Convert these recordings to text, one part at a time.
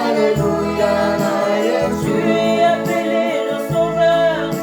Alléluia, tu es appelé le Sauveur.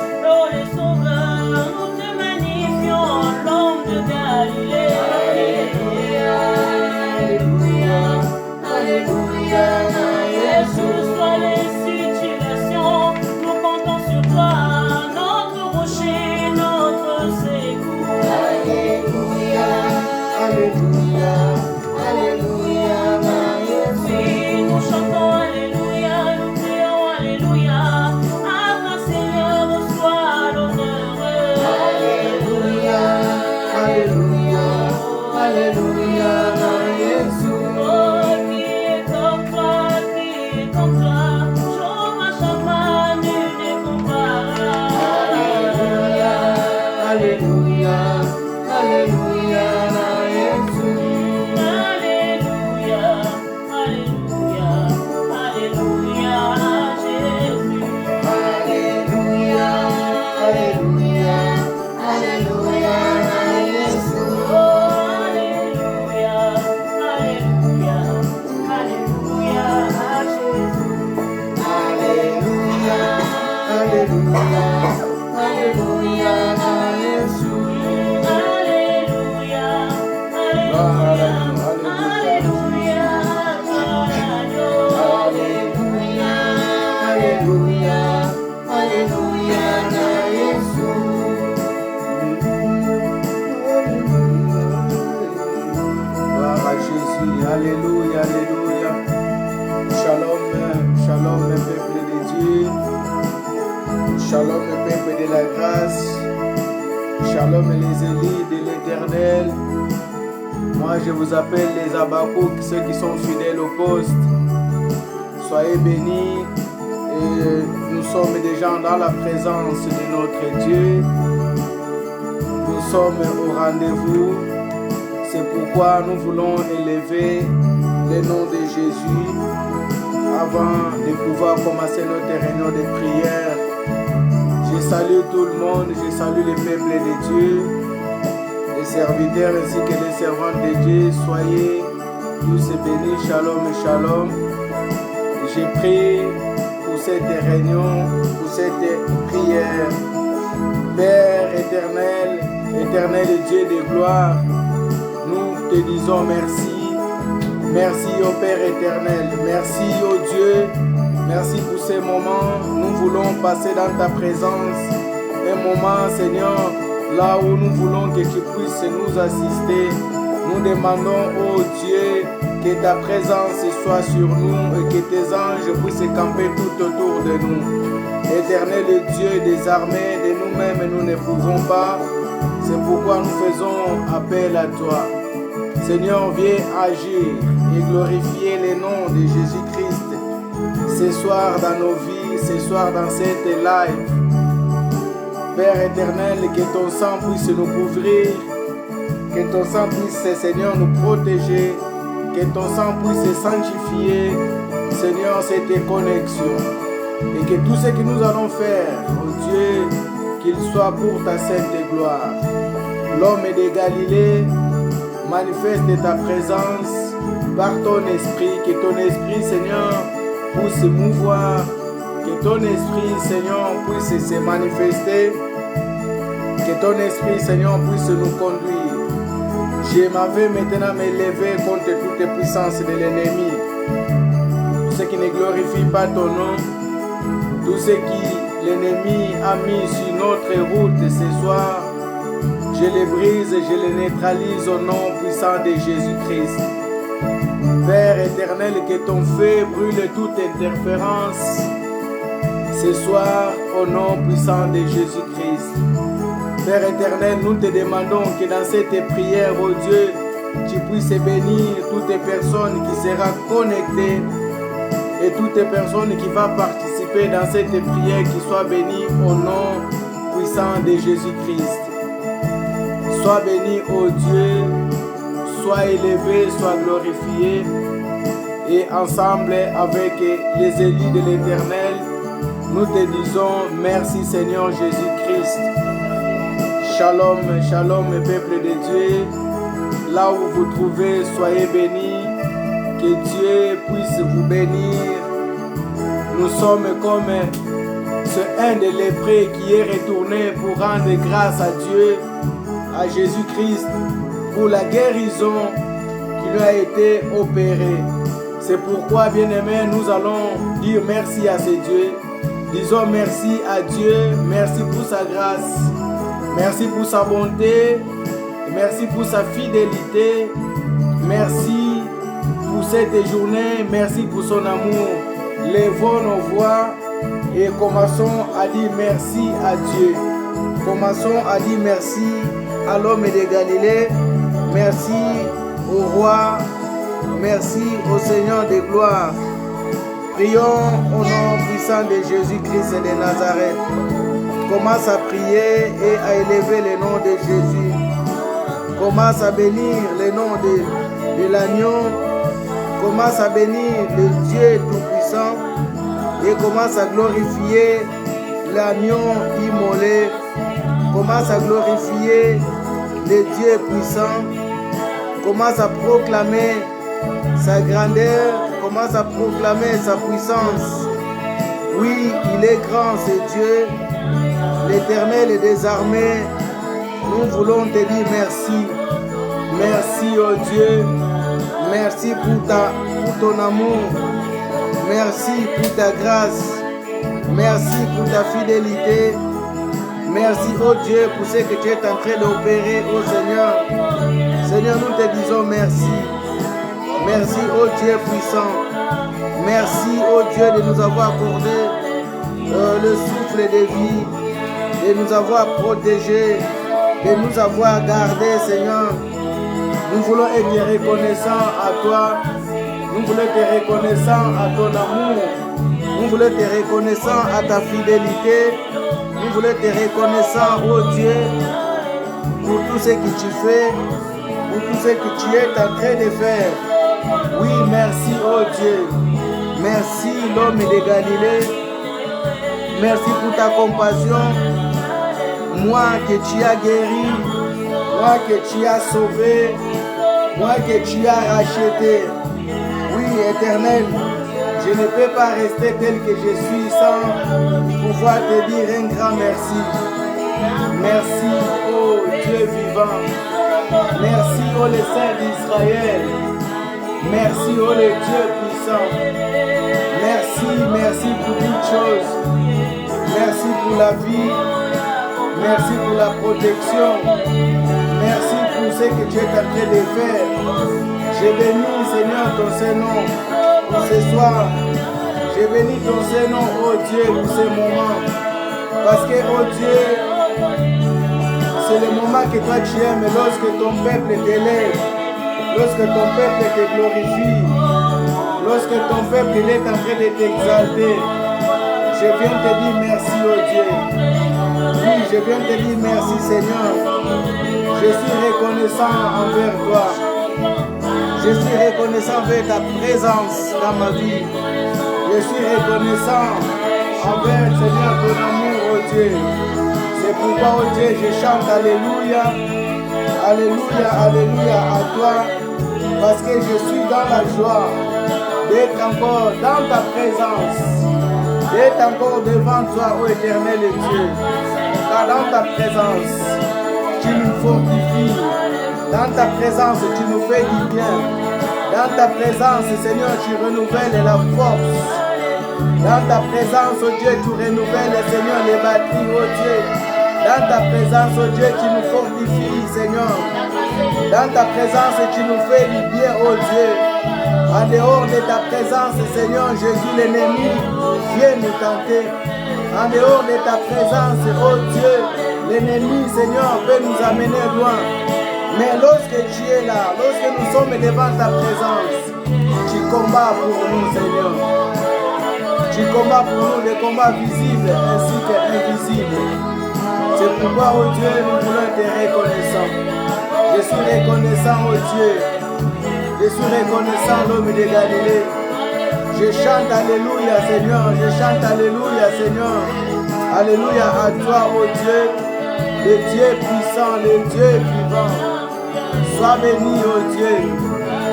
Alléluia, alléluia. Shalom, shalom, le peuple de Dieu. Shalom, le peuple de la grâce. Shalom, les élus de l'Éternel. Moi, je vous appelle les Habakkuk, ceux qui sont fidèles au poste. Soyez bénis. Et nous sommes déjà dans la présence de notre Dieu. Nous sommes au rendez-vous. C'est pourquoi nous voulons élever le nom de Jésus avant de pouvoir commencer notre réunion de prière. Je salue tout le monde, je salue le peuple de Dieu, les serviteurs ainsi que les servantes de Dieu. Soyez tous bénis, shalom et shalom. J'ai prié pour cette réunion, pour cette prière. Père éternel, éternel Dieu de gloire, nous te disons merci. Merci au Père éternel. Merci au Dieu. Merci pour ces moments. Nous voulons passer dans ta présence. Un moment, Seigneur, là où nous voulons que tu puisses nous assister. Nous demandons, oh Dieu, que ta présence soit sur nous et que tes anges puissent camper tout autour de nous. Éternel Dieu des armées, de nous-mêmes, nous ne pouvons pas. C'est pourquoi nous faisons appel à toi. Seigneur, viens agir et glorifier le nom de Jésus-Christ ce soir dans nos vies, ce soir dans cette live. Père éternel, que ton sang puisse nous couvrir, que ton sang puisse, Seigneur, nous protéger, que ton sang puisse sanctifier, Seigneur, cette connexion. Et que tout ce que nous allons faire, oh Dieu, qu'il soit pour ta sainte gloire. L'homme de Galilée, manifeste ta présence par ton esprit, que ton esprit, Seigneur, puisse mouvoir, que ton esprit, Seigneur, puisse se manifester, que ton esprit, Seigneur, puisse nous conduire. Je m'avais maintenant m'élever contre toute puissance de l'ennemi, tout ce qui ne glorifie pas ton nom, tout ce qui l'ennemi a mis sur notre route ce soir. Je les brise et je les neutralise au nom puissant de Jésus-Christ. Père éternel, que ton feu brûle toute interférence ce soir au nom puissant de Jésus-Christ. Père éternel, nous te demandons que dans cette prière, oh Dieu, tu puisses bénir toutes personnes qui seront connectées et toutes personnes qui vont participer dans cette prière, qui soient bénies au nom puissant de Jésus-Christ. Sois béni, ô Dieu, sois élevé, sois glorifié. Et ensemble avec les élus de l'Éternel, nous te disons merci Seigneur Jésus-Christ. Shalom, shalom, peuple de Dieu. Là où vous trouvez, soyez bénis. Que Dieu puisse vous bénir. Nous sommes comme ce un des lépreux qui est retourné pour rendre grâce à Dieu, à Jésus-Christ, pour la guérison qui lui a été opérée. C'est pourquoi, bien-aimés, nous allons dire merci à ce Dieu. Disons merci à Dieu, merci pour sa grâce, merci pour sa bonté, merci pour sa fidélité, merci pour cette journée, merci pour son amour. Levons nos voix et commençons à dire merci à Dieu. Commençons à dire merci à l'homme de Galilée, merci au roi, merci au Seigneur de gloire. Prions au nom puissant de Jésus-Christ de Nazareth. Commence à prier et à élever le nom de Jésus. Commence à bénir le nom de l'agneau. Commence à bénir le Dieu Tout-Puissant. Et commence à glorifier l'agneau immolé. Commence à glorifier le Dieu puissant. Commence à proclamer sa grandeur. Commence à proclamer sa puissance. Oui, il est grand, c'est Dieu. l'Éternel des armées, nous voulons te dire merci. Merci, oh Dieu. Merci pour ton amour. Merci pour ta grâce. Merci pour ta fidélité. Merci, oh Dieu, pour ce que tu es en train d'opérer, oh Seigneur. Seigneur, nous te disons merci. Merci, oh Dieu puissant. Merci, oh Dieu, de nous avoir accordé le souffle de vie, de nous avoir protégés, de nous avoir gardés, Seigneur. Nous voulons être reconnaissants à toi. Nous voulons être reconnaissants à ton amour. Nous voulons être reconnaissants à ta fidélité. Nous voulons être reconnaissants, oh Dieu, pour tout ce que tu fais, pour tout ce que tu es en train de faire. Oui, merci, oh Dieu. Merci, l'homme de Galilée. Merci pour ta compassion. Moi que tu as guéri, moi que tu as sauvé, moi que tu as racheté. Oui, Éternel, je ne peux pas rester tel que je suis sans pouvoir te dire un grand merci. Merci, oh Dieu vivant. Merci, oh le Saint d'Israël. Merci, oh le Dieu puissant. Merci pour toutes choses. Merci pour la vie. Merci pour la protection. Merci pour ce que tu es en train de faire. Je bénis, Seigneur, ton Saint-Nom pour ce soir. Je bénis ton Saint-Nom, oh Dieu, pour ce moment. Parce que, oh Dieu, c'est le moment que toi tu aimes lorsque ton peuple t'élève, lorsque ton peuple te glorifie, lorsque ton peuple est en train de t'exalter. Je viens te dire merci, oh Dieu. Oui, je viens te dire merci, Seigneur. Je suis reconnaissant envers toi. Je suis reconnaissant envers ta présence dans ma vie. Je suis reconnaissant envers, Seigneur, ton amour, oh Dieu. C'est pourquoi, oh Dieu, je chante Alléluia. Alléluia, Alléluia à toi. Parce que je suis dans la joie d'être encore dans ta présence. D'être encore devant toi, ô Éternel et Dieu. Car dans ta présence, tu nous fortifies. Dans ta présence, tu nous fais du bien. Dans ta présence, Seigneur, tu renouvelles la force. Dans ta présence, oh Dieu, tu renouvelles, Seigneur, les batteries, oh Dieu. Dans ta présence, oh Dieu, tu nous fortifies, Seigneur. Dans ta présence, tu nous fais du bien, oh Dieu. En dehors de ta présence, Seigneur Jésus, l'ennemi vient nous tenter. En dehors de ta présence, oh Dieu, l'ennemi, Seigneur, peut nous amener loin. Mais lorsque tu es là, lorsque nous sommes devant ta présence, tu combats pour nous, Seigneur. Tu combats pour nous des combats visibles ainsi qu'invisibles. C'est pourquoi, oh Dieu, nous voulons te reconnaissants. Je suis reconnaissant, oh Dieu. Je suis reconnaissant, l'homme de Galilée. Je chante Alléluia, Seigneur. Je chante Alléluia, Seigneur. Alléluia à toi, oh Dieu. Le Dieu puissant, le Dieu vivant. Sois béni, oh Dieu.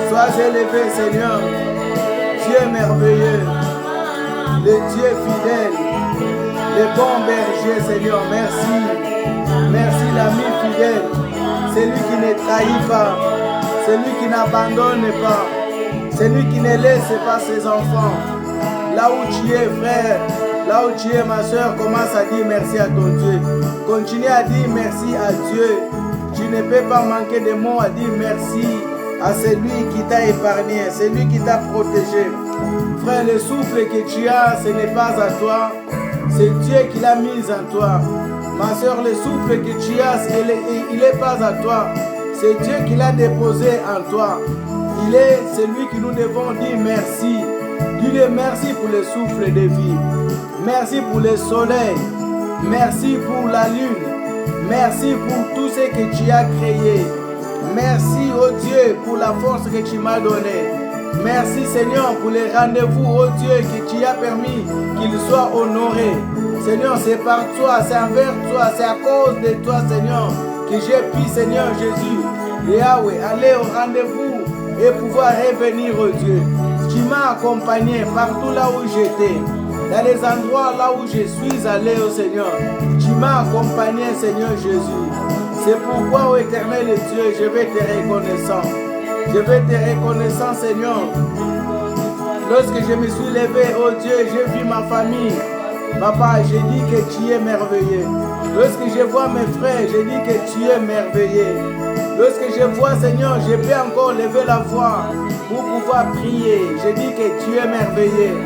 Sois élevé, Seigneur. Dieu merveilleux. Le Dieu fidèle. Le bon berger, Seigneur. Merci. Merci, l'ami fidèle. Celui qui ne trahit pas. Celui qui n'abandonne pas. Celui qui ne laisse pas ses enfants. Là où tu es, frère. Là où tu es, ma soeur, commence à dire merci à ton Dieu. Continue à dire merci à Dieu. Tu ne peux pas manquer de mots à dire merci à celui qui t'a épargné, celui qui t'a protégé. Frère, le souffle que tu as, ce n'est pas à toi. C'est Dieu qui l'a mis en toi. Ma soeur, le souffle que tu as, il n'est pas à toi. C'est Dieu qui l'a déposé en toi. Il est celui que nous devons dire merci. Dis-le merci pour le souffle de vie. Merci pour le soleil. Merci pour la lune. Merci pour tout ce que tu as créé. Merci, oh Dieu, pour la force que tu m'as donnée. Merci, Seigneur, pour les rendez-vous, oh Dieu, que tu as permis qu'ils soient honorés. Seigneur, c'est par toi, c'est envers toi, c'est à cause de toi, Seigneur, que j'ai pu, Seigneur Jésus, Yahweh, aller au rendez-vous et pouvoir revenir, oh Dieu. Tu m'as accompagné partout là où j'étais. dans les endroits là où je suis allé, oh Seigneur. Tu m'as accompagné, Seigneur Jésus. C'est pourquoi, oh Éternel Dieu, je vais te reconnaissant. Je vais te reconnaissant, Seigneur. Lorsque je me suis levé, oh Dieu, j'ai vu ma famille. Papa, j'ai dit que tu es merveilleux. Lorsque je vois mes frères, je dis que tu es merveilleux. Lorsque je vois, Seigneur, je peux encore lever la voix pour pouvoir prier. Je dis que tu es merveilleux.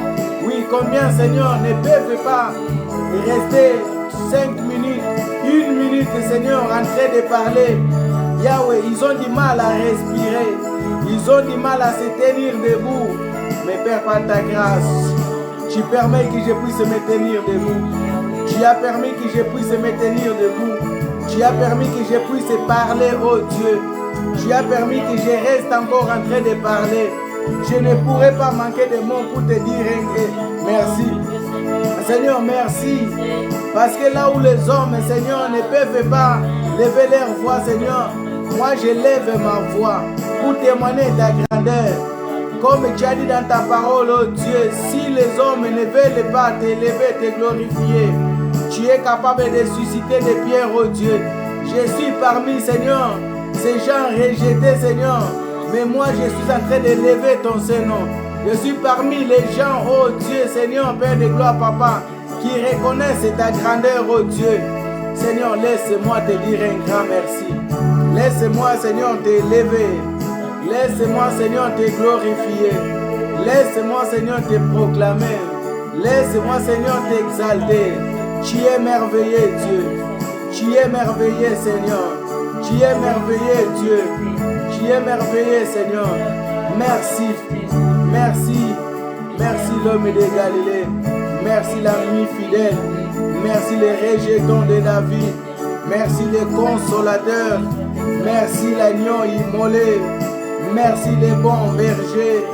Oui, combien, Seigneur, ne peuvent pas rester 5 minutes, 1 minute, Seigneur, en train de parler. Yahweh, ils ont du mal à respirer. Ils ont du mal à se tenir debout. Mais Père, par ta grâce, tu permets que je puisse me tenir debout. Tu as permis que je puisse me tenir debout. Tu as permis que je puisse parler, oh Dieu. Tu as permis que je reste encore en train de parler. Je ne pourrai pas manquer de mots pour te dire merci. Seigneur, merci. Parce que là où les hommes, Seigneur, ne peuvent pas lever leur voix, Seigneur, moi je lève ma voix pour témoigner ta grandeur. Comme tu as dit dans ta parole, oh Dieu, si les hommes ne veulent pas t'élever, te glorifier, tu es capable de susciter des pierres, oh Dieu. Je suis parmi, Seigneur, ces gens rejetés, Seigneur. Mais moi, je suis en train de lever ton Seigneur. Je suis parmi les gens, oh Dieu, Seigneur, Père de gloire, Papa, qui reconnaissent ta grandeur, oh Dieu. Seigneur, laisse-moi te dire un grand merci. Laisse-moi, Seigneur, t'élever. Laisse-moi, Seigneur, te glorifier. Laisse-moi, Seigneur, te proclamer. Laisse-moi, Seigneur, t'exalter. Tu es merveilleux, Dieu. Tu es merveilleux, Seigneur. Tu es merveilleux, Dieu. Tu es merveilleux, Seigneur. Merci. Merci. Merci, l'homme de Galilée. Merci, l'ami fidèle. Merci, les rejetons de David. Merci, les consolateurs. Merci, l'agneau immolé. Merci, les bons bergers.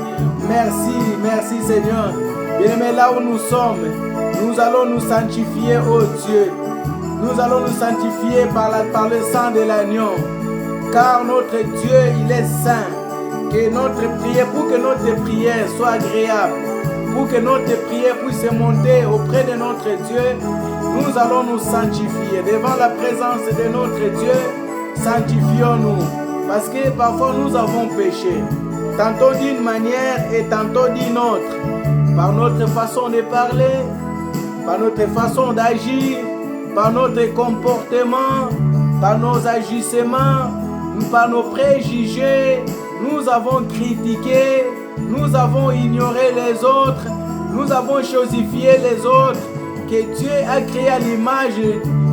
Merci, merci, Seigneur. Bien-aimés, là où nous sommes, nous allons nous sanctifier, oh Dieu. Nous allons nous sanctifier par le sang de l'agneau. Car notre Dieu, il est saint. Que notre prière, pour que notre prière soit agréable, pour que notre prière puisse monter auprès de notre Dieu, nous allons nous sanctifier. Devant la présence de notre Dieu, sanctifions-nous. Parce que parfois nous avons péché. Tantôt d'une manière et tantôt d'une autre. Par notre façon de parler, par notre façon d'agir, par notre comportement, par nos agissements, par nos préjugés, nous avons critiqué, nous avons ignoré les autres, nous avons chosifié les autres, que Dieu a créé à l'image,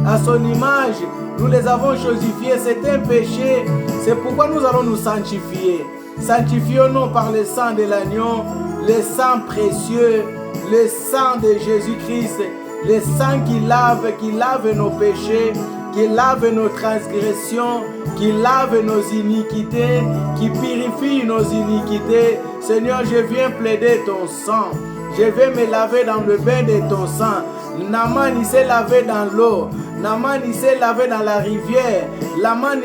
à son image, nous les avons chosifiés, c'est un péché, c'est pourquoi nous allons nous sanctifier. Sanctifions-nous par le sang de l'agneau, le sang précieux, le sang de Jésus-Christ, le sang qui lave nos péchés, qui lave nos transgressions, qui lave nos iniquités, qui purifie nos iniquités. Seigneur, je viens plaider ton sang. Je vais me laver dans le bain de ton sang. Naaman, il s'est lavé dans l'eau. Naaman, il s'est lavé dans la rivière. Naaman,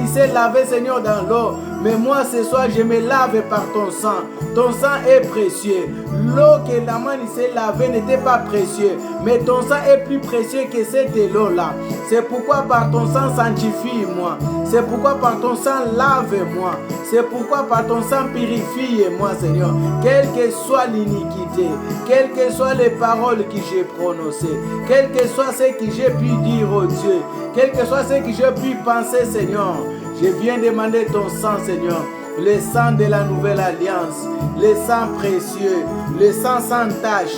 il s'est lavé, Seigneur, dans l'eau. Mais moi, ce soir, je me lave par ton sang. Ton sang est précieux. L'eau que Naaman s'est lavé n'était pas précieux. Mais ton sang est plus précieux que cette eau-là. C'est pourquoi par ton sang, sanctifie-moi. C'est pourquoi par ton sang, lave-moi. C'est pourquoi par ton sang, purifie-moi, Seigneur. Quelle que soit l'iniquité, quelles que soient les paroles que j'ai prononcées, quel que soit ce que j'ai pu dire au Dieu, quel que soit ce que j'ai pu penser, Seigneur, je viens demander ton sang, Seigneur. Le sang de la nouvelle alliance, le sang précieux, le sang sans tache,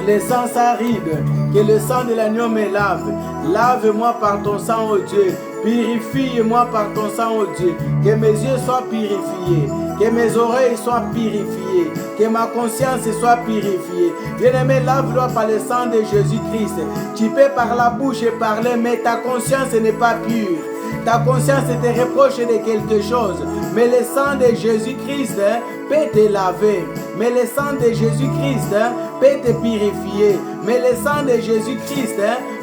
le sang sans ride, que le sang de l'agneau me lave. Lave-moi par ton sang, oh Dieu. Purifie-moi par ton sang, oh Dieu. Que mes yeux soient purifiés, que mes oreilles soient purifiées, que ma conscience soit purifiée. Bien-aimé, lave-toi par le sang de Jésus-Christ. Tu peux par la bouche parler, mais ta conscience n'est pas pure. Ta conscience te reproche de quelque chose. Mais le sang de Jésus-Christ peut te laver. Mais le sang de Jésus-Christ peut te purifier. mais le sang de Jésus-Christ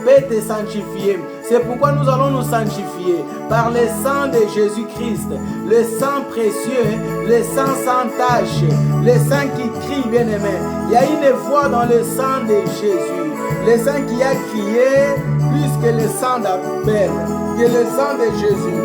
peut te sanctifier. C'est pourquoi nous allons nous sanctifier par le sang de Jésus-Christ, le sang précieux, le sang sans tache, le sang qui crie, bien-aimé. Il y a une voix dans le sang de Jésus, le sang qui a crié plus que le sang d'Abel, que le sang de Jésus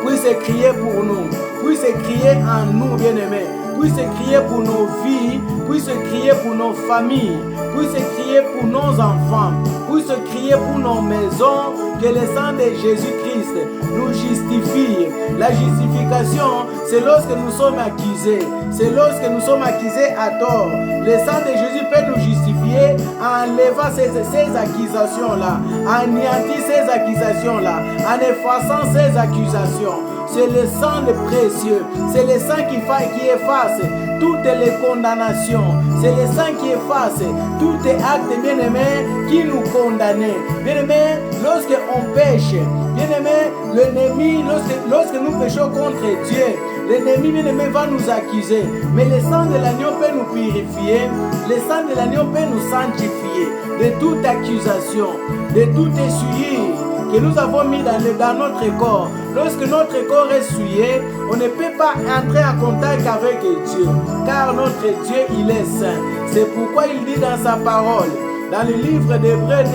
puisse crier pour nous, puisse crier en nous, bien-aimés, puisse crier pour nos vies, puisse crier pour nos familles, puisse crier pour nos enfants, puisse crier pour nos maisons, que le sang de Jésus-Christ nous justifie. La justification, c'est lorsque nous sommes accusés, c'est lorsque nous sommes accusés à tort. Le sang de Jésus peut nous justifier en enlevant ces accusations-là, en anéantissant ces accusations-là, en effaçant ces accusations. C'est le sang de précieux, c'est le sang qui efface toutes les condamnations, c'est le sang qui efface tous les actes bien-aimés qui nous condamnaient. Bien-aimés, lorsqu'on pêche, bien-aimés, l'ennemi, lorsque nous péchons contre Dieu, l'ennemi bien-aimé va nous accuser, mais le sang de l'agneau peut nous purifier, le sang de l'agneau peut nous sanctifier de toute accusation, de toute souillure que nous avons mis dans notre corps. Lorsque notre corps est souillé, on ne peut pas entrer en contact avec Dieu, car notre Dieu, il est saint. C'est pourquoi il dit dans sa parole, dans le livre d'Hébreux 9,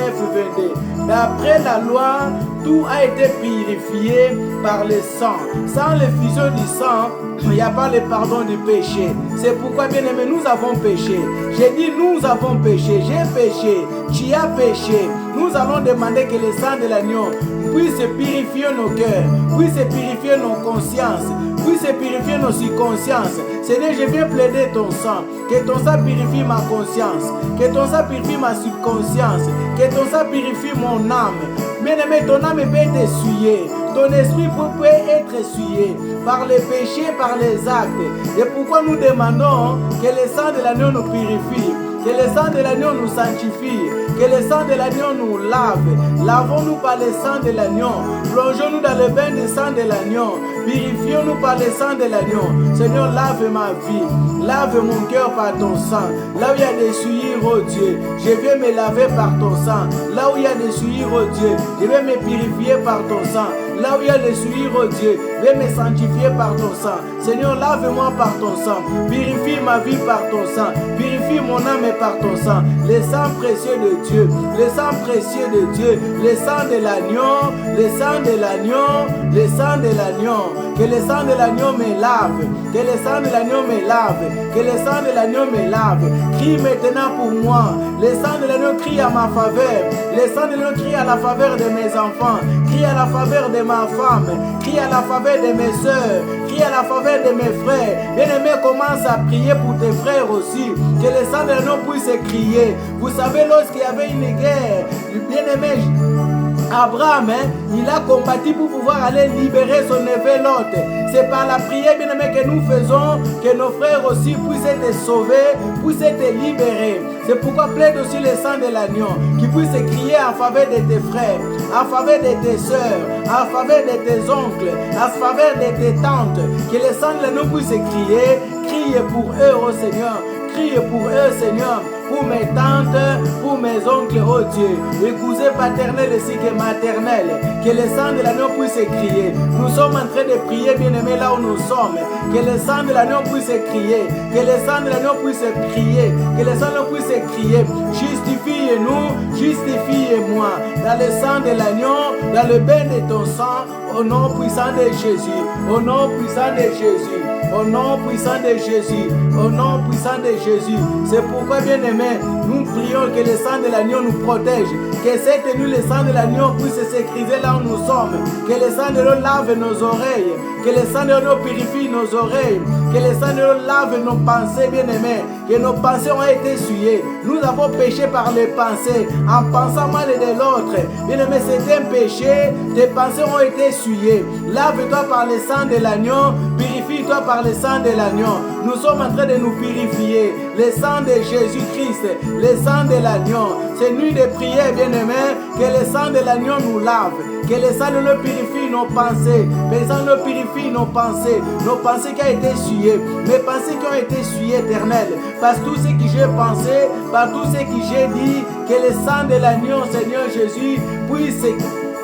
22, d'après la loi, tout a été purifié par le sang. Sans l'effusion du sang, il n'y a pas le pardon du péché. C'est pourquoi, bien aimé, nous avons péché. J'ai dit nous avons péché, j'ai péché, tu as péché. Nous allons demander que le sang de l'agneau puisse purifier nos cœurs, puisse purifier nos consciences, puisse purifier nos subconsciences. Seigneur, je viens plaider ton sang, que ton sang purifie ma conscience, que ton sang purifie ma subconscience, que ton sang purifie mon âme. Bien-aimé, ton âme peut être essuyée, ton esprit peut être essuyé par les péchés, par les actes. Et pourquoi nous demandons que le sang de l'agneau nous purifie, que le sang de l'agneau nous sanctifie, que le sang de l'agneau nous lave. Lavons-nous par le sang de l'agneau. Plongeons-nous dans le bain du sang de l'agneau. Purifions-nous par le sang de l'agneau. Seigneur, lave ma vie. Lave mon cœur par ton sang. Là où il y a des souillures, oh Dieu, je vais me laver par ton sang. Là où il y a des souillures, oh Dieu, je vais me purifier par ton sang. Là où il y a des souillures, oh Dieu, je vais me sanctifier par ton sang. Seigneur, lave-moi par ton sang. Purifie ma vie par ton sang. Purifie mon âme par ton sang. Le sang précieux de Dieu, le sang précieux de Dieu, le sang de l'agneau, le sang de l'agneau, le sang de l'agneau. Que le sang de l'agneau me lave, que le sang de l'agneau me lave, que le sang de l'agneau me lave. Crie maintenant pour moi. Le sang de l'agneau crie à ma faveur. Le sang de l'agneau crie à la faveur de mes enfants. Crie à la faveur de ma femme. Crie à la faveur de mes soeurs. Crie à la faveur de mes frères. Bien-aimé, commence à prier pour tes frères aussi. Que le sang de l'agneau puisse crier. Vous savez, lorsqu'il y avait une guerre, bien-aimé, Abraham, il a combattu pour pouvoir aller libérer son neveu Lot. C'est par la prière, bien aimé, que nous faisons que nos frères aussi puissent être sauvés, puissent être libérés. C'est pourquoi plaide aussi le sang de l'agneau, qui puisse crier en faveur de tes frères, en faveur de tes soeurs, en faveur de tes oncles, en faveur de tes tantes. Que le sang de l'agneau puisse crier, crie pour eux, oh Seigneur. Crie pour eux, Seigneur, pour mes tantes, pour mes oncles, oh Dieu, les cousins paternels ainsi que maternels, que le sang de l'agneau puisse crier. Nous sommes en train de prier, bien-aimés, là où nous sommes, que le sang de l'agneau puisse crier, que le sang de l'agneau puisse crier, que le sang de l'agneau puisse crier. Justifie-nous, justifie-moi, dans le sang de l'agneau, dans le bain de ton sang, au nom puissant de Jésus, au nom puissant de Jésus. Au nom puissant de Jésus, au nom puissant de Jésus. C'est pourquoi, bien-aimés, nous prions que le sang de l'agneau nous protège. Que cette nuit, le sang de l'agneau puisse s'écriser là où nous sommes. Que le sang de l'agneau lave nos oreilles. Que le sang de l'agneau purifie nos oreilles. Que le sang de l'agneau lave nos pensées, bien-aimés. Que nos pensées ont été souillées. Nous avons péché par les pensées, en pensant mal de l'autre. Bien-aimés, c'est un péché. Tes pensées ont été souillées. Lave-toi par le sang de l'agneau. Purifie-toi par le sang de l'agneau. Nous sommes en train de nous purifier. Le sang de Jésus-Christ, le sang de l'agneau. C'est nuit de prière, bien-aimés, que le sang de l'agneau nous lave. Que le sang de nous purifie nos pensées. Que le sang nous purifie nos pensées qui ont été essuyées. Mes pensées qui ont été essuyées, éternel. Par tout ce que j'ai pensé, par tout ce que j'ai dit, que le sang de l'agneau, Seigneur Jésus, puisse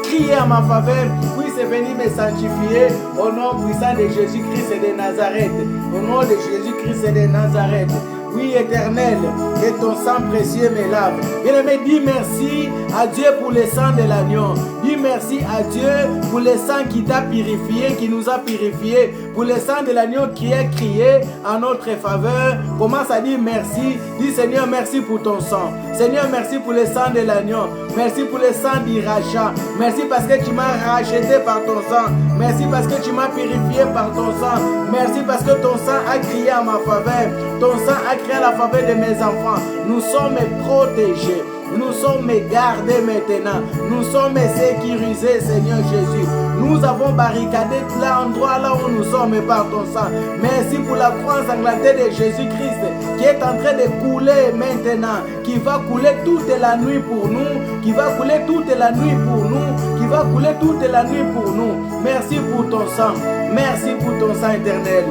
crier à ma faveur, puisse venir me sanctifier au nom puissant de Jésus-Christ de Nazareth. Au nom de Jésus-Christ de Nazareth. Oui, éternel, que ton sang précieux me lave. Bien-aimé, dis merci à Dieu pour le sang de l'agneau. Dis merci à Dieu pour le sang qui t'a purifié, qui nous a purifié, pour le sang de l'agneau qui est crié en notre faveur. Commence à dire merci. Dis Seigneur, merci pour ton sang. Seigneur, merci pour le sang de l'agneau. Merci pour le sang du rachat. Merci parce que tu m'as racheté par ton sang. Merci parce que tu m'as purifié par ton sang. Merci parce que ton sang a crié à ma faveur. Ton sang a crié à la faveur de mes enfants. Nous sommes protégés. Nous sommes gardés maintenant. Nous sommes sécurisés, Seigneur Jésus. Nous avons barricadé l'endroit là où nous sommes par ton sang. Merci pour la croix ensanglantée de Jésus-Christ qui est en train de couler maintenant, qui va couler toute la nuit pour nous, qui va couler toute la nuit pour nous, qui va couler toute la nuit pour nous. Merci pour ton sang. Merci pour ton sang éternel.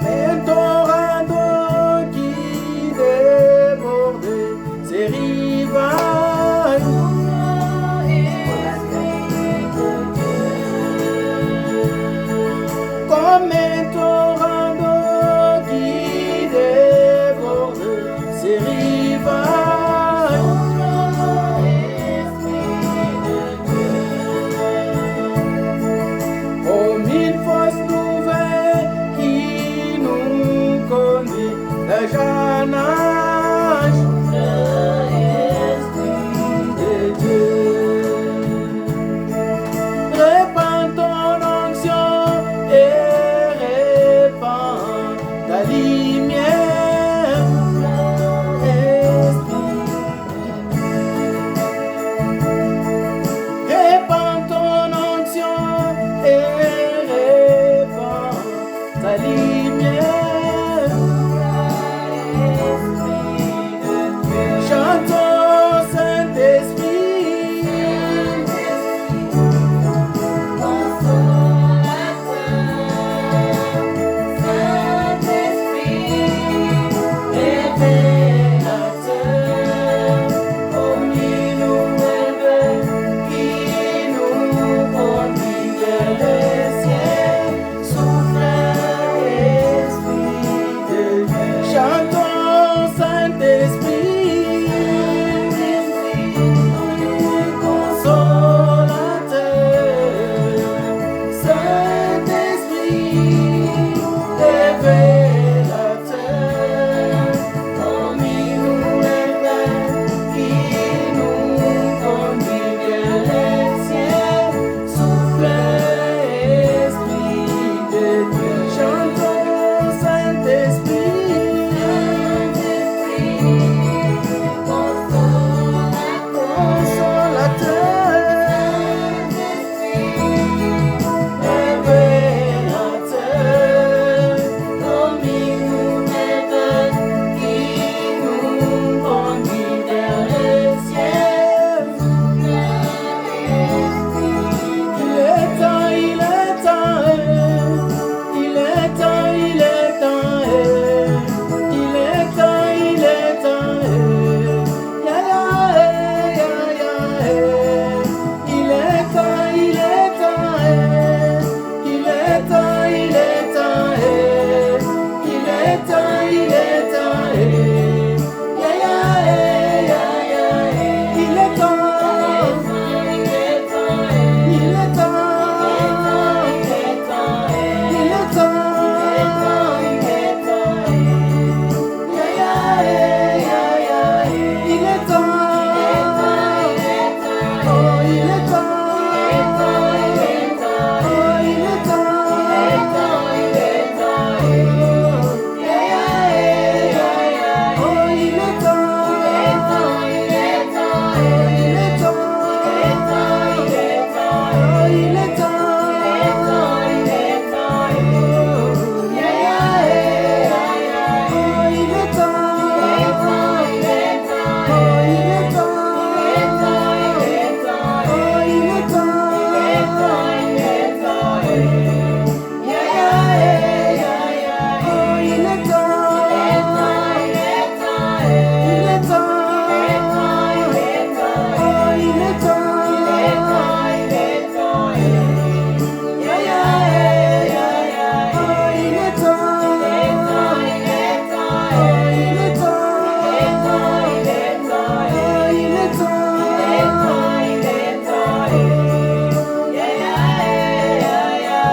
Mais ton radeau qui déborde ses rivages. Comme un torrent d'eau qui déborde ses rivages. Comme une fausse nouvelle qui nous conduit à Janage.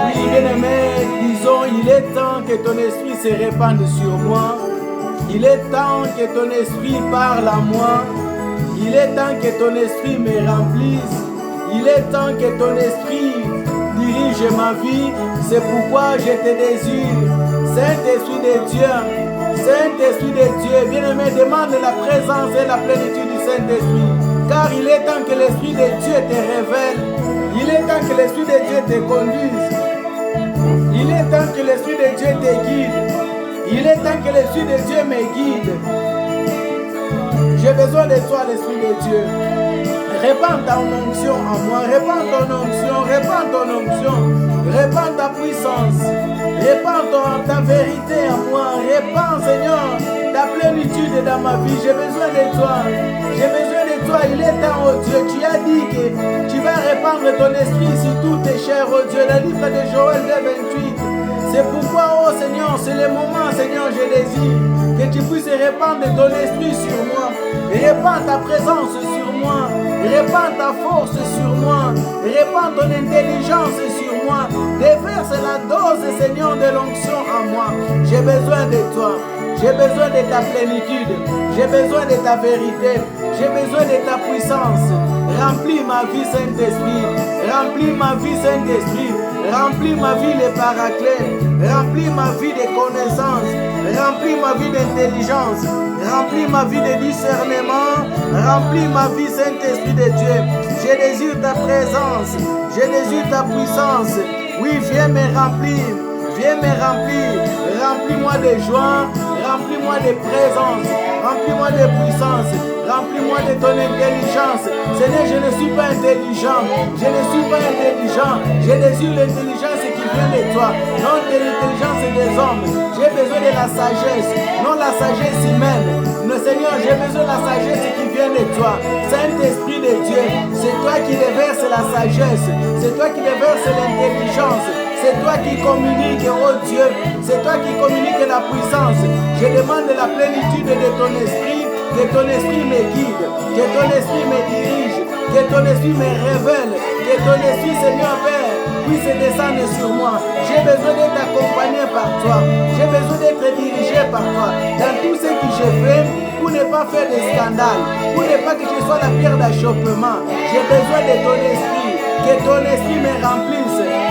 Oui, bien-aimé, disons, il est temps que ton esprit se répande sur moi. Il est temps que ton esprit parle à moi. Il est temps que ton esprit me remplisse. Il est temps que ton esprit dirige ma vie. C'est pourquoi je te désire. Saint-Esprit de Dieu, Saint-Esprit de Dieu, bien-aimé, demande la présence et la plénitude du Saint-Esprit. Car il est temps que l'Esprit de Dieu te révèle. Il est temps que l'Esprit de Dieu te conduise. Il est temps que l'Esprit de Dieu te guide. Il est temps que l'Esprit de Dieu me guide. J'ai besoin de toi, l'Esprit de Dieu. Répands ta onction en moi. Répands ton onction. Répands ton onction. Répands ta puissance. Répands ta vérité en moi. Répands, Seigneur, ta plénitude dans ma vie. J'ai besoin de toi. J'ai besoin de toi. Il est temps, oh Dieu. Tu as dit que tu vas répandre ton esprit sur toutes tes chairs, oh Dieu. Le livre de Joël 2:28. C'est pourquoi, oh Seigneur, c'est le moment, Seigneur, je désire que tu puisses répandre ton esprit sur moi. Répands ta présence sur moi. Répands ta force sur moi. Répands ton intelligence sur moi. Déverse la dose, Seigneur, de l'onction en moi. J'ai besoin de toi. J'ai besoin de ta plénitude. J'ai besoin de ta vérité. J'ai besoin de ta puissance. Remplis ma vie, Saint-Esprit. Remplis ma vie, Saint-Esprit. Remplis ma vie de paraclètes. Remplis ma vie de connaissances. Remplis ma vie d'intelligence. Remplis ma vie de discernement. Remplis ma vie, Saint-Esprit de Dieu. Je désire ta présence. Je désire ta puissance. Oui, viens me remplir. Viens me remplir. Remplis-moi de joie. Remplis-moi de présence. Remplis-moi de puissance. Remplis-moi de ton intelligence. Seigneur, je ne suis pas intelligent. Je ne suis pas intelligent. Je désire l'intelligence qui vient de toi. Non de l'intelligence des hommes. J'ai besoin de la sagesse. Non la sagesse humaine. Le Seigneur, j'ai besoin de la sagesse qui vient de toi. Saint-Esprit de Dieu, c'est toi qui déverse la sagesse. C'est toi qui déverse l'intelligence. C'est toi qui communique, oh Dieu. C'est toi qui communique la puissance. Je demande la plénitude de ton esprit. Que ton esprit me guide, que ton esprit me dirige, que ton esprit me révèle, que ton esprit, Seigneur Père, puisse descendre sur moi. J'ai besoin d'être accompagné par toi. J'ai besoin d'être dirigé par toi. Dans tout ce que je fais, pour ne pas faire de scandale, pour ne pas que je sois la pierre d'achoppement, j'ai besoin de ton esprit. Que ton esprit me remplisse.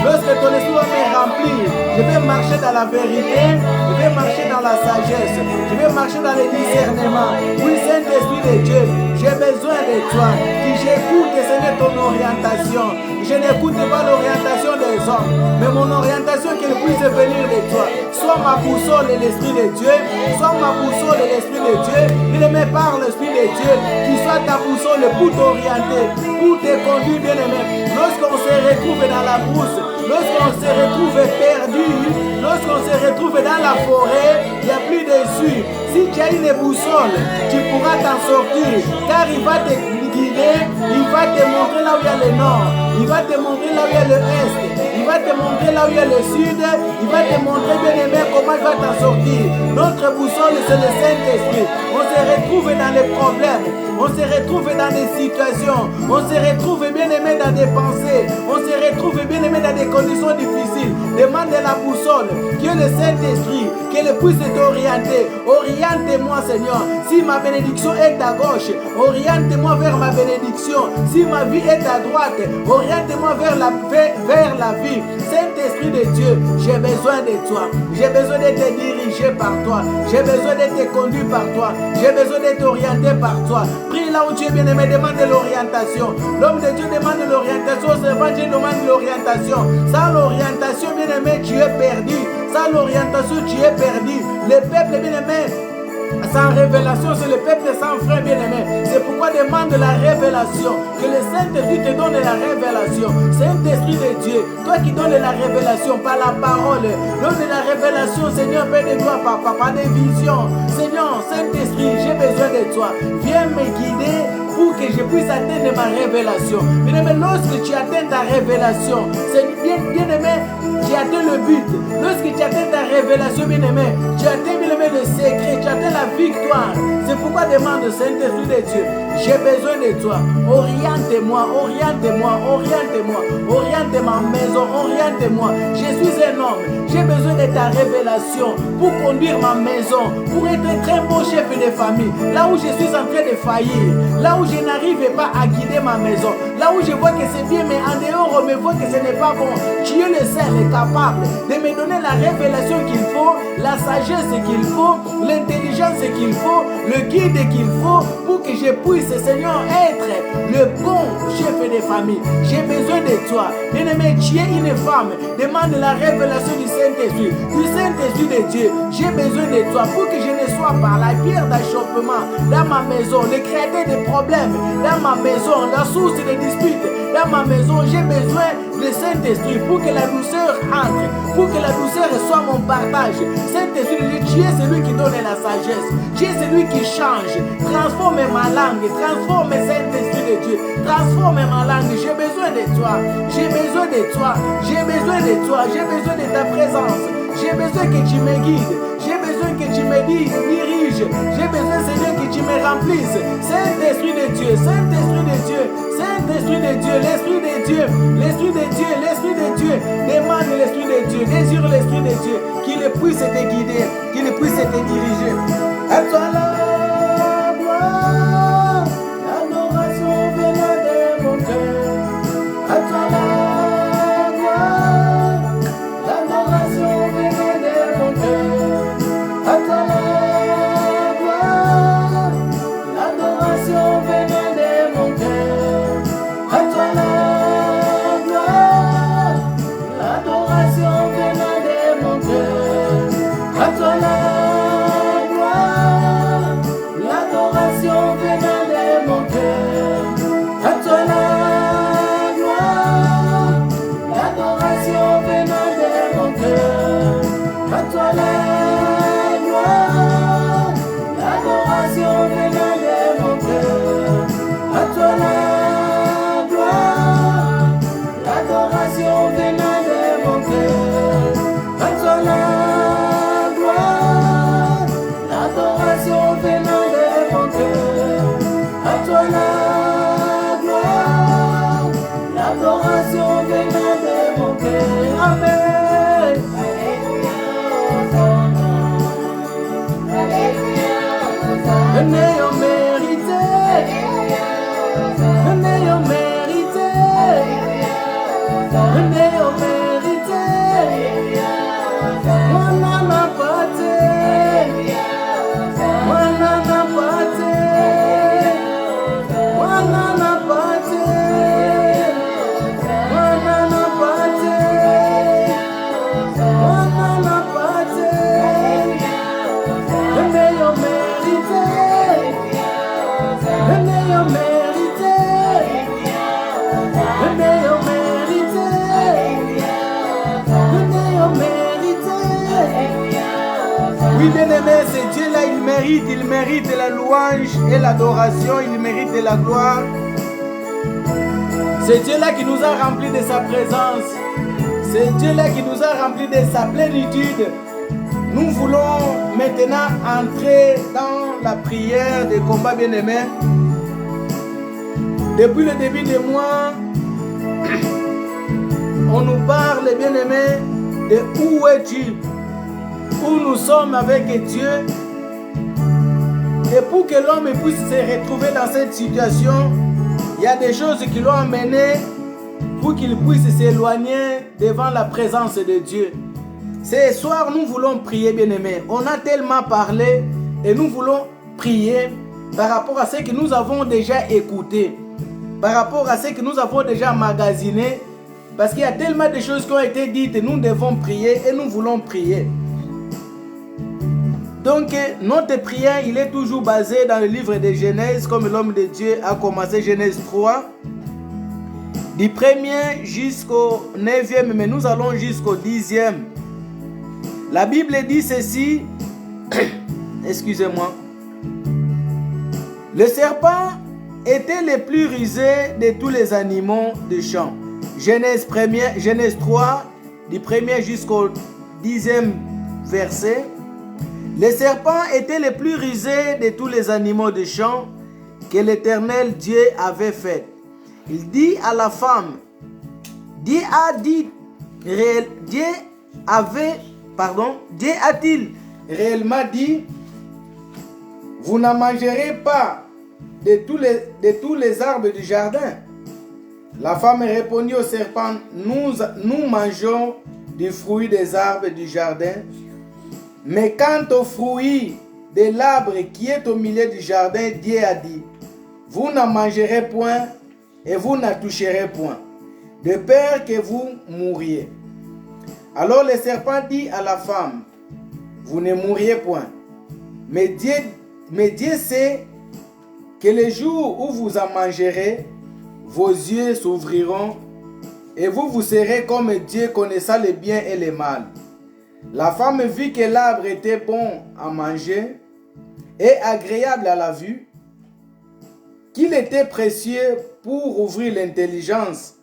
Lorsque ton esprit va me remplir, je vais marcher dans la vérité, je vais marcher dans la sagesse, je vais marcher dans le discernement. Oui, Saint-Esprit de Dieu, j'ai besoin de toi. Que j'écoute, Seigneur, ton orientation. Je n'écoute pas l'orientation des hommes, mais mon orientation qu'elle puisse venir de toi. Soit ma boussole et l'Esprit de Dieu, soit ma boussole et l'Esprit de Dieu. Il me parle, l'Esprit de Dieu, qui soit ta boussole pour t'orienter, pour te conduire, bien-aimé. Lorsqu'on se retrouve dans la brousse, lorsqu'on se retrouve perdu, lorsqu'on se retrouve dans la forêt, il n'y a plus d'issue. Si tu as une boussole, tu pourras t'en sortir, car il va te guider, il va te montrer là où il y a le nord, il va te montrer là où il y a le est, il va te montrer là où il y a le sud, il va te montrer, bien aimé, comment il va t'en sortir. Notre boussole, c'est le Saint-Esprit. On se retrouve dans les problèmes, on se retrouve dans des situations, on se retrouve, bien aimé, dans des pensées, on se retrouve, bien aimé, dans des conditions difficiles. Demande la boussole, que le Saint-Esprit, qu'elle puisse t'orienter. Oriente-moi, Seigneur. Si ma bénédiction est à gauche, oriente-moi vers ma bénédiction. Si ma vie est à droite, oriente-moi vers la vie. Saint-Esprit de Dieu, j'ai besoin de toi. J'ai besoin d'être dirigé par toi. J'ai besoin d'être conduit par toi. J'ai besoin d'être orienté par toi. Prie là où tu es bien-aimé, demande l'orientation. L'homme de Dieu demande l'orientation. Le servant Dieu demande l'orientation. Sans l'orientation, bien-aimé, tu es perdu. Sans l'orientation, tu es perdu. Le peuple, bien-aimé, sans révélation, c'est le peuple sans frère, bien-aimé. C'est pourquoi demande la révélation. Que le Saint-Esprit te donne la révélation. Saint-Esprit de Dieu, toi qui donnes la révélation par la parole, donne la révélation, Seigneur, Père de toi, papa, par des visions. Seigneur, Saint-Esprit, j'ai besoin de toi. Viens me guider pour que je puisse atteindre ma révélation. Bien-aimé, lorsque tu atteins ta révélation, c'est bien-aimé, tu atteins le but. Lorsque tu atteins ta révélation, bien-aimé, tu atteins, bien-aimé, le secret, tu atteins la victoire. C'est pourquoi demande au Saint-Esprit de Dieu, j'ai besoin de toi. Oriente-moi, oriente-moi, oriente-moi, oriente ma maison, oriente-moi. Je suis un homme, j'ai besoin de ta révélation pour conduire ma maison, pour être un très bon chef de famille. Là où je suis en train de faillir, là où je n'arrive pas à guider ma maison, là où je vois que c'est bien, mais en dehors, on me voit que ce n'est pas bon. Tu es le seul capable de me donner la révélation qu'il faut, la sagesse qu'il faut, l'intelligence qu'il faut, le guide qu'il faut pour que je puisse, Seigneur, être le bon chef de famille. J'ai besoin de toi. Bien-aimé, tu es une femme. Demande la révélation du Saint-Esprit de Dieu. J'ai besoin de toi pour que je ne sois pas la pierre d'achoppement dans ma maison, le créateur de problèmes dans ma maison, la source de disputes dans ma maison. J'ai besoin du Saint-Esprit pour que la douceur entre, pour que la douceur soit mon partage. Saint-Esprit, tu es celui qui donne la sagesse, tu es celui qui change. Transforme ma langue, transforme Saint-Esprit de Dieu, transforme ma langue. J'ai besoin de toi, j'ai besoin de toi, j'ai besoin de toi, j'ai besoin de ta présence, j'ai besoin que tu me guides, j'ai besoin que tu me diriges, j'ai besoin, Seigneur, que tu me remplisses. Saint-Esprit de Dieu, Saint-Esprit de Dieu, Saint-Esprit de Dieu, l'Esprit de Dieu, l'Esprit de Dieu, l'Esprit de Dieu. Demande l'Esprit de Dieu, désire l'Esprit de Dieu, qu'il puisse te guider, qu'il puisse te diriger. À toi la gloire, l'adoration venant de mon cœur. À toi la gloire, l'adoration venant de mon cœur. À toi la gloire, l'adoration venant de mon cœur. À toi la gloire, l'adoration venant de mon cœur. À toi la gloire, l'adoration venant de mon cœur. À toi la gloire, l'adoration venant de mon cœur. À toi la gloire, l'adoration venant de mon cœur. À toi la gloire, l'adoration venant de mon cœur. À toi la gloire, l'adoration venant de mon cœur. À toi la gloire, l'adoration venant de mon cœur. Amen. N'ayant mérité, n'ayant mérité, n'ayant mérité, moi n'en a pas été, moi n'en a pas été, moi n'en a pas été, moi n'en a pas été, moi n'en a pas été, n'ayant mérité, n'ayant mérité, n'ayant mérité, n'ayant mérité. Oui, bien-aimé, c'est Dieu là, il mérite la louange et l'adoration, il mérite la gloire. C'est Dieu là qui nous a remplis de sa présence. C'est Dieu là qui nous a remplis de sa plénitude. Nous voulons maintenant entrer dans la prière des combats, bien-aimés. Depuis le début du mois, on nous parle, bien-aimés, de où es-tu, où nous sommes avec Dieu. Et pour que l'homme puisse se retrouver dans cette situation, il y a des choses qui l'ont amené pour qu'il puisse s'éloigner devant la présence de Dieu. Ce soir, nous voulons prier, bien-aimés. On a tellement parlé et nous voulons prier par rapport à ce que nous avons déjà écouté, par rapport à ce que nous avons déjà magasiné, parce qu'il y a tellement de choses qui ont été dites et nous devons prier et nous voulons prier. Donc, notre prière, il est toujours basé dans le livre de Genèse, comme l'homme de Dieu a commencé Genèse 3, du 1er jusqu'au 9e, mais nous allons jusqu'au 10e. La Bible dit ceci, excusez-moi. Le serpent était le plus rusé de tous les animaux de champ. Genèse 3, du 1er jusqu'au 10e verset. Les serpents étaient les plus rusés de tous les animaux des champs que l'Éternel Dieu avait fait. Il dit à la femme, Dieu a-t-il réellement dit, vous n'en mangerez pas de tous les arbres du jardin? La femme répondit au serpent, nous mangeons du fruit des arbres du jardin, mais quant au fruit de l'arbre qui est au milieu du jardin, Dieu a dit, vous n'en mangerez point et vous n'en toucherez point, de peur que vous mouriez. Alors le serpent dit à la femme, vous ne mourriez point, mais Dieu sait que le jour où vous en mangerez, vos yeux s'ouvriront et vous serez comme Dieu, connaissant le bien et le mal. La femme vit que l'arbre était bon à manger et agréable à la vue, qu'il était précieux pour ouvrir l'intelligence.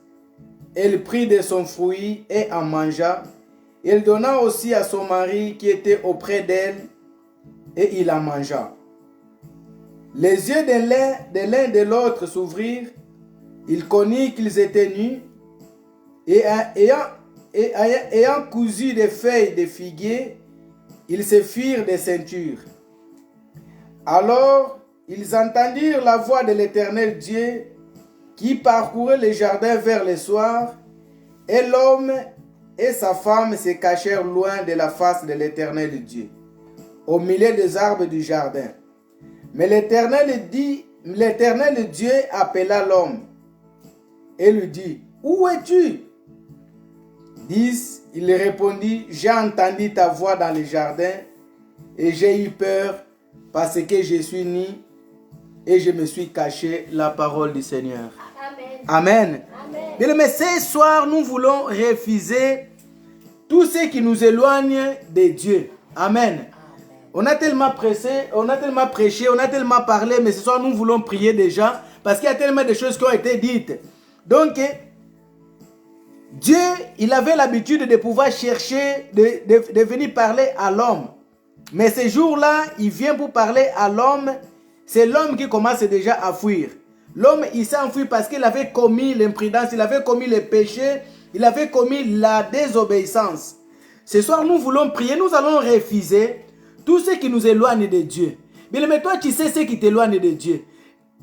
Elle prit de son fruit et en mangea. Elle donna aussi à son mari qui était auprès d'elle et il en mangea. Les yeux de l'un de l'autre s'ouvrirent. Il connut qu'ils étaient nus et ayant cousu des feuilles de figuier, ils se firent des ceintures. Alors ils entendirent la voix de l'Éternel Dieu qui parcourait le jardin vers le soir, et l'homme et sa femme se cachèrent loin de la face de l'Éternel Dieu, au milieu des arbres du jardin. Mais l'Éternel Dieu appela l'homme et lui dit, où es-tu? 10. Il répondit, j'ai entendu ta voix dans le jardin et j'ai eu peur parce que je suis nu et je me suis caché. La parole du Seigneur. Amen. Amen. Bien, mais ce soir, nous voulons refuser tout ce qui nous éloigne de Dieu. Amen. On a tellement prêché, on a tellement parlé, mais ce soir, nous voulons prier déjà parce qu'il y a tellement de choses qui ont été dites. Donc, Dieu, il avait l'habitude de pouvoir chercher, de venir parler à l'homme. Mais ce jour-là, il vient pour parler à l'homme. C'est l'homme qui commence déjà à fuir. L'homme, il s'est enfui parce qu'il avait commis l'imprudence, il avait commis le péché, il avait commis la désobéissance. Ce soir, nous voulons prier, nous allons refuser tout ce qui nous éloigne de Dieu. Mais toi, tu sais ce qui t'éloigne de Dieu.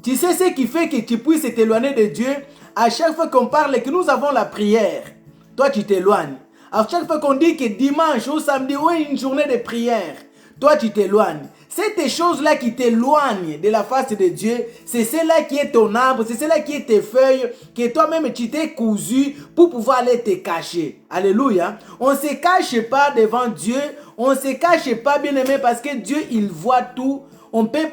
Tu sais ce qui fait que tu puisses t'éloigner de Dieu. À chaque fois qu'on parle et que nous avons la prière, toi tu t'éloignes. À chaque fois qu'on dit que dimanche ou samedi, oui, une journée de prière, toi tu t'éloignes. C'est tes choses-là qui t'éloignent de la face de Dieu. C'est celle-là qui est ton arbre, c'est celle-là qui est tes feuilles, que toi-même tu t'es cousu pour pouvoir aller te cacher. Alléluia. On ne se cache pas devant Dieu. On ne se cache pas, bien-aimé, parce que Dieu, il voit tout. On peut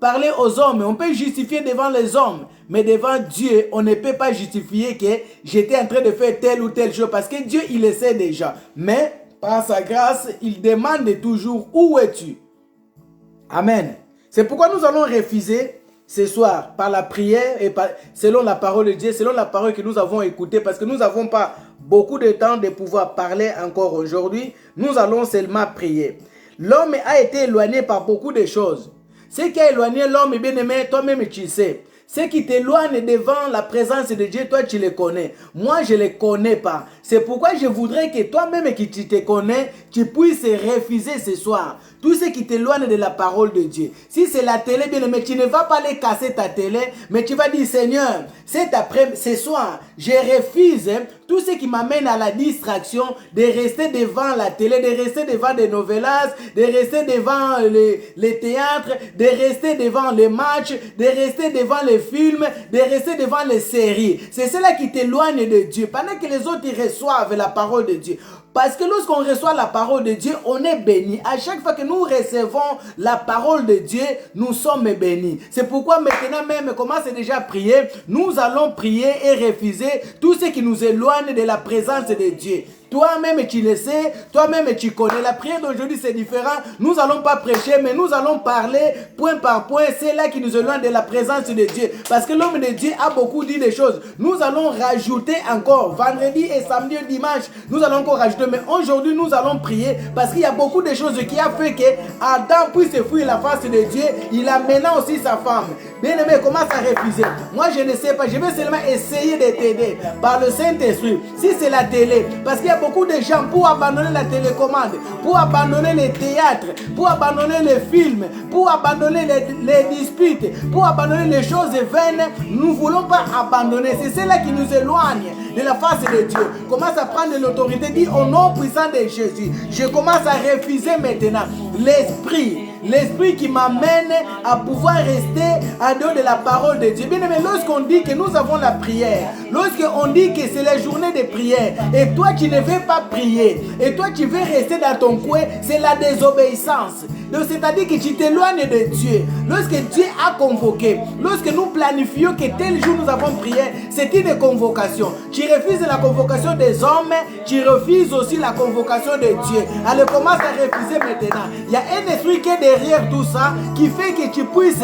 parler aux hommes, on peut justifier devant les hommes, mais devant Dieu, on ne peut pas justifier que j'étais en train de faire telle ou telle chose, parce que Dieu, il le sait déjà. Mais, par sa grâce, il demande toujours, où es-tu? Amen. C'est pourquoi nous allons refuser ce soir, par la prière et selon la parole de Dieu, selon la parole que nous avons écoutée, parce que nous n'avons pas beaucoup de temps de pouvoir parler encore aujourd'hui. Nous allons seulement prier. L'homme a été éloigné par beaucoup de choses. Ce qui a éloigné l'homme, bien aimé, toi-même tu sais. Ce qui t'éloigne devant la présence de Dieu, toi tu le connais. Moi je ne le connais pas. C'est pourquoi je voudrais que toi-même qui tu te connais, tu puisses refuser ce soir tout ce qui t'éloigne de la parole de Dieu. Si c'est la télé, bien aimé, tu ne vas pas aller casser ta télé, mais tu vas dire, Seigneur, ce soir, je refuse tout ce qui m'amène à la distraction, de rester devant la télé, de rester devant des novellas, de rester devant les théâtres, de rester devant les matchs, de rester devant les films, de rester devant les séries. C'est cela qui t'éloigne de Dieu. Pendant que les autres ils reçoivent la parole de Dieu. Parce que lorsqu'on reçoit la parole de Dieu, on est béni. À chaque fois que nous recevons la parole de Dieu, nous sommes bénis. C'est pourquoi maintenant même, commence déjà à prier. Nous allons prier et refuser tout ce qui nous éloigne de la présence de Dieu. Toi-même, tu le sais. Toi-même, tu connais. La prière d'aujourd'hui, c'est différent. Nous n'allons pas prêcher, mais nous allons parler point par point. C'est là qui nous éloigne de la présence de Dieu. Parce que l'homme de Dieu a beaucoup dit des choses. Nous allons rajouter encore. Vendredi et samedi et dimanche, nous allons encore rajouter. Mais aujourd'hui, nous allons prier parce qu'il y a beaucoup de choses qui a fait que Adam puisse fuir la face de Dieu. Il a maintenant aussi sa femme. Bien-aimé, commence à refuser. Moi, je ne sais pas. Je vais seulement essayer de t'aider par le Saint-Esprit. Si c'est la télé, parce qu'il y a beaucoup de gens pour abandonner la télécommande, pour abandonner les théâtres, pour abandonner les films, pour abandonner les disputes, pour abandonner les choses vaines. Nous ne voulons pas abandonner. C'est cela qui nous éloigne de la face de Dieu. Commence à prendre l'autorité. Dis au nom puissant de Jésus. Je commence à refuser maintenant l'esprit qui m'amène à pouvoir rester en dehors de la parole de Dieu. Bien aimé, lorsqu'on dit que nous avons la prière, lorsqu'on dit que c'est la journée de prière, et toi tu ne veux pas prier, et toi tu veux rester dans ton coin, c'est la désobéissance. Donc c'est-à-dire que tu t'éloignes de Dieu. Lorsque Dieu a convoqué, lorsque nous planifions que tel jour nous avons prié, c'est une convocation. Tu refuses la convocation des hommes, tu refuses aussi la convocation de Dieu. Alors commence à refuser maintenant. Il y a un esprit qui est derrière tout ça, qui fait que tu puisses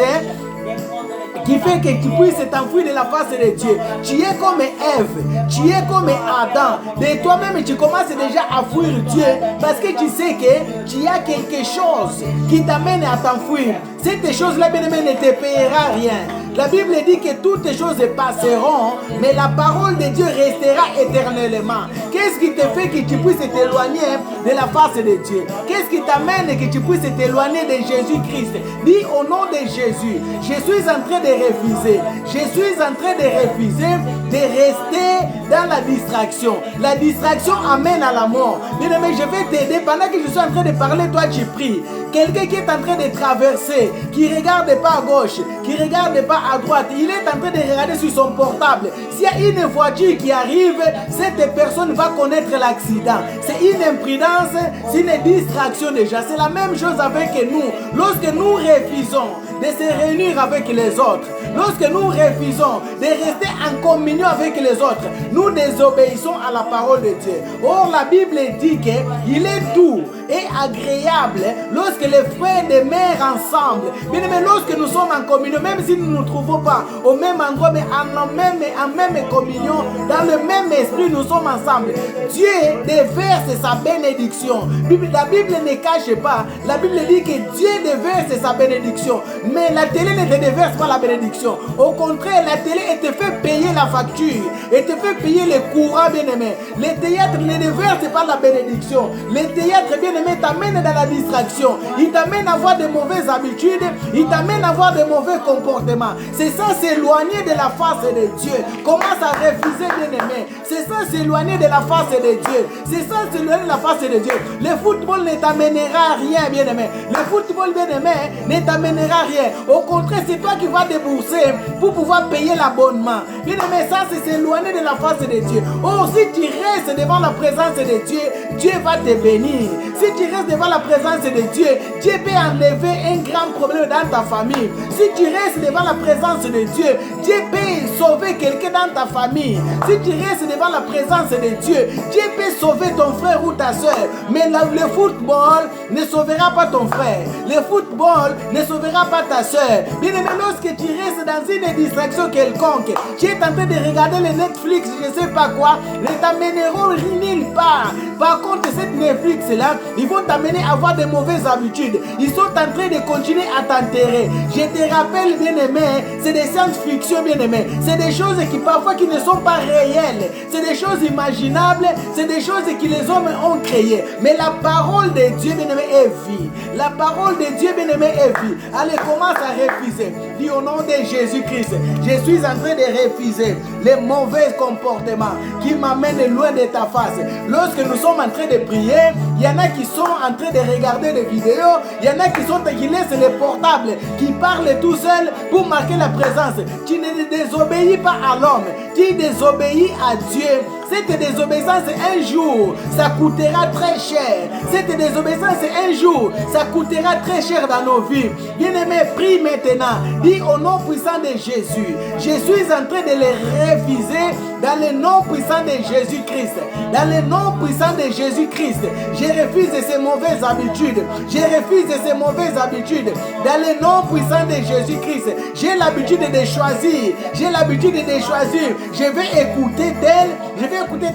t'enfuir de la face de Dieu. Tu es comme Ève, tu es comme Adam. De toi-même, tu commences déjà à fuir Dieu parce que tu sais que tu as quelque chose qui t'amène à t'enfuir. Cette chose-là, bien aimé, ne te payera rien. La Bible dit que toutes les choses passeront, mais la parole de Dieu restera éternellement. Qu'est-ce qui te fait que tu puisses t'éloigner de la face de Dieu? Qu'est-ce qui t'amène que tu puisses t'éloigner de Jésus-Christ? Dis au nom de Jésus, je suis en train de refuser. Je suis en train de refuser de rester dans la distraction. La distraction amène à la mort. Bien aimé, je vais t'aider. Pendant que je suis en train de parler, toi tu pries. Quelqu'un qui est en train de traverser, qui ne regarde pas à gauche, qui ne regarde pas à droite, il est en train de regarder sur son portable. S'il y a une voiture qui arrive, cette personne va connaître l'accident. C'est une imprudence, c'est une distraction déjà. C'est la même chose avec nous. Lorsque nous refusons de se réunir avec les autres, lorsque nous refusons de rester en communion avec les autres, nous désobéissons à la parole de Dieu. Or, la Bible dit qu'il est doux et agréable lorsque les frères demeurent ensemble. Bien aimé, lorsque nous sommes en communion, même si nous ne nous trouvons pas au même endroit, mais en même communion, dans le même esprit, nous sommes ensemble. Dieu déverse sa bénédiction. La Bible ne cache pas. La Bible dit que Dieu déverse sa bénédiction. Mais la télé ne te déverse pas la bénédiction. Au contraire, la télé, elle te fait payer la facture. Elle te fait payer le courant, bien aimé. Les théâtres ne déversent pas la bénédiction. Les théâtres, bien aimé, t'amènent dans la distraction. Ils t'amènent à avoir de mauvaises habitudes. Ils t'amènent à avoir de mauvais comportements. C'est ça, s'éloigner de la face de Dieu. Commence à refuser, bien aimé. C'est ça, s'éloigner de la face de Dieu. C'est ça, s'éloigner de la face de Dieu. Le football ne t'amènera à rien, bien aimé. Le football, bien aimé, ne t'amènera à rien. Au contraire, c'est toi qui vas débourser pour pouvoir payer l'abonnement. Bien aimé, ça, c'est s'éloigner de la face de Dieu. Oh, si tu restes devant la présence de Dieu, Dieu va te bénir. Si tu restes devant la présence de Dieu, Dieu peut enlever un grand problème dans ta famille. Si tu restes devant la présence de Dieu, Dieu peut sauver quelqu'un dans ta famille. Si tu restes devant la présence de Dieu, Dieu peut sauver ton frère ou ta soeur. Mais le football ne sauvera pas ton frère. Le football ne sauvera pas ta soeur. Bien aimé, lorsque tu restes dans une distraction quelconque, tu es en train de regarder le Netflix, je ne sais pas quoi, ne t'amèneront nulle part. Par contre, cette Netflix-là, ils vont t'amener à avoir de mauvaises habitudes. Ils sont en train de continuer à t'enterrer. Je te rappelle, bien aimé, c'est des science-fiction, bien aimé. C'est des choses qui parfois qui ne sont pas réelles. C'est des choses imaginables. C'est des choses que les hommes ont créées. Mais la parole de Dieu, bien aimé, est vie. La parole de Dieu, bien aimé, est vie. Allez, commence à refuser. Dis au nom de Jésus-Christ, je suis en train de refuser les mauvais comportements qui m'amènent loin de ta face. Lorsque nous sommes en train de prier, Il y en a qui sont en train de regarder des vidéos. Il y en a qui laissent les portables, qui parlent tout seul pour marquer la présence. Tu ne désobéis pas à l'homme, tu désobéis à Dieu. Cette désobéissance, un jour, ça coûtera très cher. Cette désobéissance, un jour, ça coûtera très cher dans nos vies. Bien-aimé, prie maintenant. Dis au nom puissant de Jésus. Je suis en train de les refuser dans le nom puissant de Jésus-Christ. Dans le nom puissant de Jésus-Christ. Je refuse ces mauvaises habitudes. Je refuse ces mauvaises habitudes. Dans le nom puissant de Jésus-Christ. J'ai l'habitude de choisir. J'ai l'habitude de choisir. Je vais écouter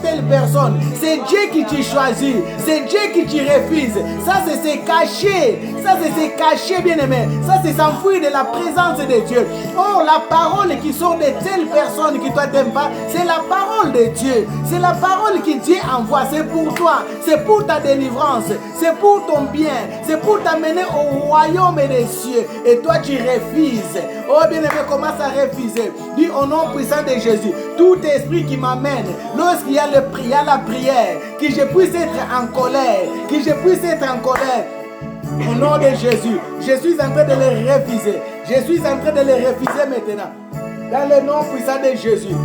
telle personne. C'est Dieu qui te choisit. C'est Dieu qui te refuse. Ça, c'est se cacher. Ça, c'est se cacher, bien-aimé. Ça, c'est s'enfuir de la présence de Dieu. Oh, la parole qui sort de telle personne qui toi t'aime pas, c'est la parole de Dieu. C'est la parole que Dieu envoie. C'est pour toi. C'est pour ta délivrance. C'est pour ton bien. C'est pour t'amener au royaume des cieux. Et toi, tu refuses. Oh, bien-aimé, commence à refuser. Dis au nom puissant de Jésus. Tout esprit qui m'amène, lorsqu'il y a la prière, que je puisse être en colère, que je puisse être en colère. Au nom de Jésus, je suis en train de les refuser. Je suis en train de les refuser maintenant. Dans le nom puissant de Jésus.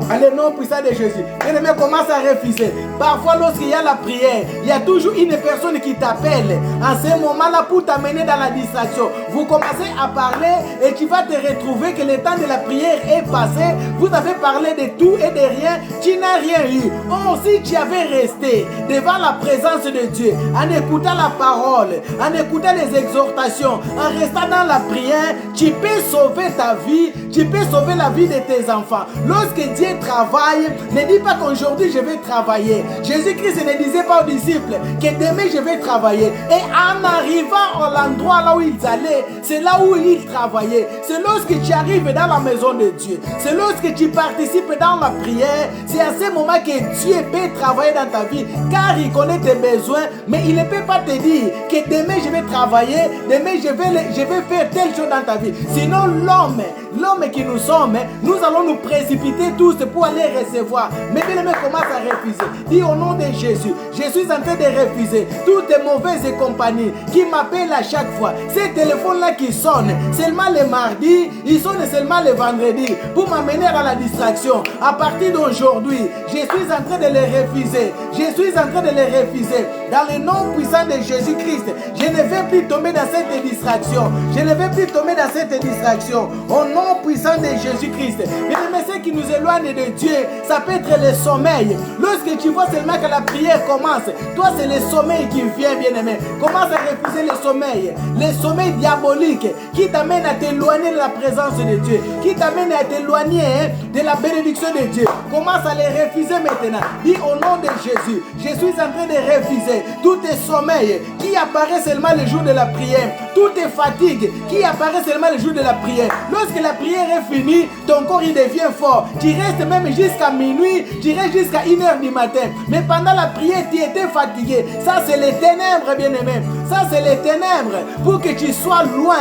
Dans le nom puissant de Jésus. Bien-aimé, commence à refuser. Parfois, lorsqu'il y a la prière, il y a toujours une personne qui t'appelle. En ce moment-là, pour t'amener dans la distraction. Vous commencez à parler et tu vas te retrouver que le temps de la prière est passé. Vous avez parlé de tout et de rien. Tu n'as rien eu. Oh, si tu avais resté devant la présence de Dieu, en écoutant la parole, en écoutant les exhortations, en restant dans la prière, tu peux sauver ta vie. Tu peux sauver la vie de tes enfants. Lorsque Dieu travaille, ne dis pas qu'aujourd'hui je vais travailler. Jésus-Christ ne disait pas aux disciples que demain je vais travailler. Et en arrivant à l'endroit là où ils allaient, c'est là où ils travaillaient. C'est lorsque tu arrives dans la maison de Dieu. C'est lorsque tu participes dans la prière. C'est à ce moment que Dieu peut travailler dans ta vie. Car il connaît tes besoins. Mais il ne peut pas te dire que demain je vais travailler. Demain je vais faire telle chose dans ta vie. Sinon l'homme qui nous sommes, nous allons nous précipiter tous pour aller recevoir. Mais bien aimé, commence à refuser. Dis au nom de Jésus, je suis en train de refuser toutes les mauvaises compagnies qui m'appellent à chaque fois. Ces téléphones-là qui sonnent seulement le mardi, ils sonnent seulement le vendredi pour m'amener à la distraction. À partir d'aujourd'hui, je suis en train de les refuser. Je suis en train de les refuser. Dans le nom puissant de Jésus-Christ, je ne vais plus tomber dans cette distraction. Je ne vais plus tomber dans cette distraction. Au nom puissant de Jésus-Christ. Mais ce qui nous éloigne de Dieu, ça peut être le sommeil. Lorsque tu vois seulement que la prière commence, toi c'est le sommeil qui vient, bien-aimé. Commence à refuser le sommeil diabolique qui t'amène à t'éloigner de la présence de Dieu, qui t'amène à t'éloigner de la bénédiction de Dieu. Commence à les refuser maintenant. Dis au nom de Jésus, je suis en train de refuser tout tes sommeils qui apparaît seulement le jour de la prière, toutes tes fatigues qui apparaissent seulement le jour de la prière. Lorsque la prière est finie, ton corps il devient fort. Tu restes même jusqu'à minuit, tu restes jusqu'à 1h du matin. Mais pendant la prière, tu étais fatigué. Ça, c'est les ténèbres, bien-aimé. Ça, c'est les ténèbres. Pour que tu sois loin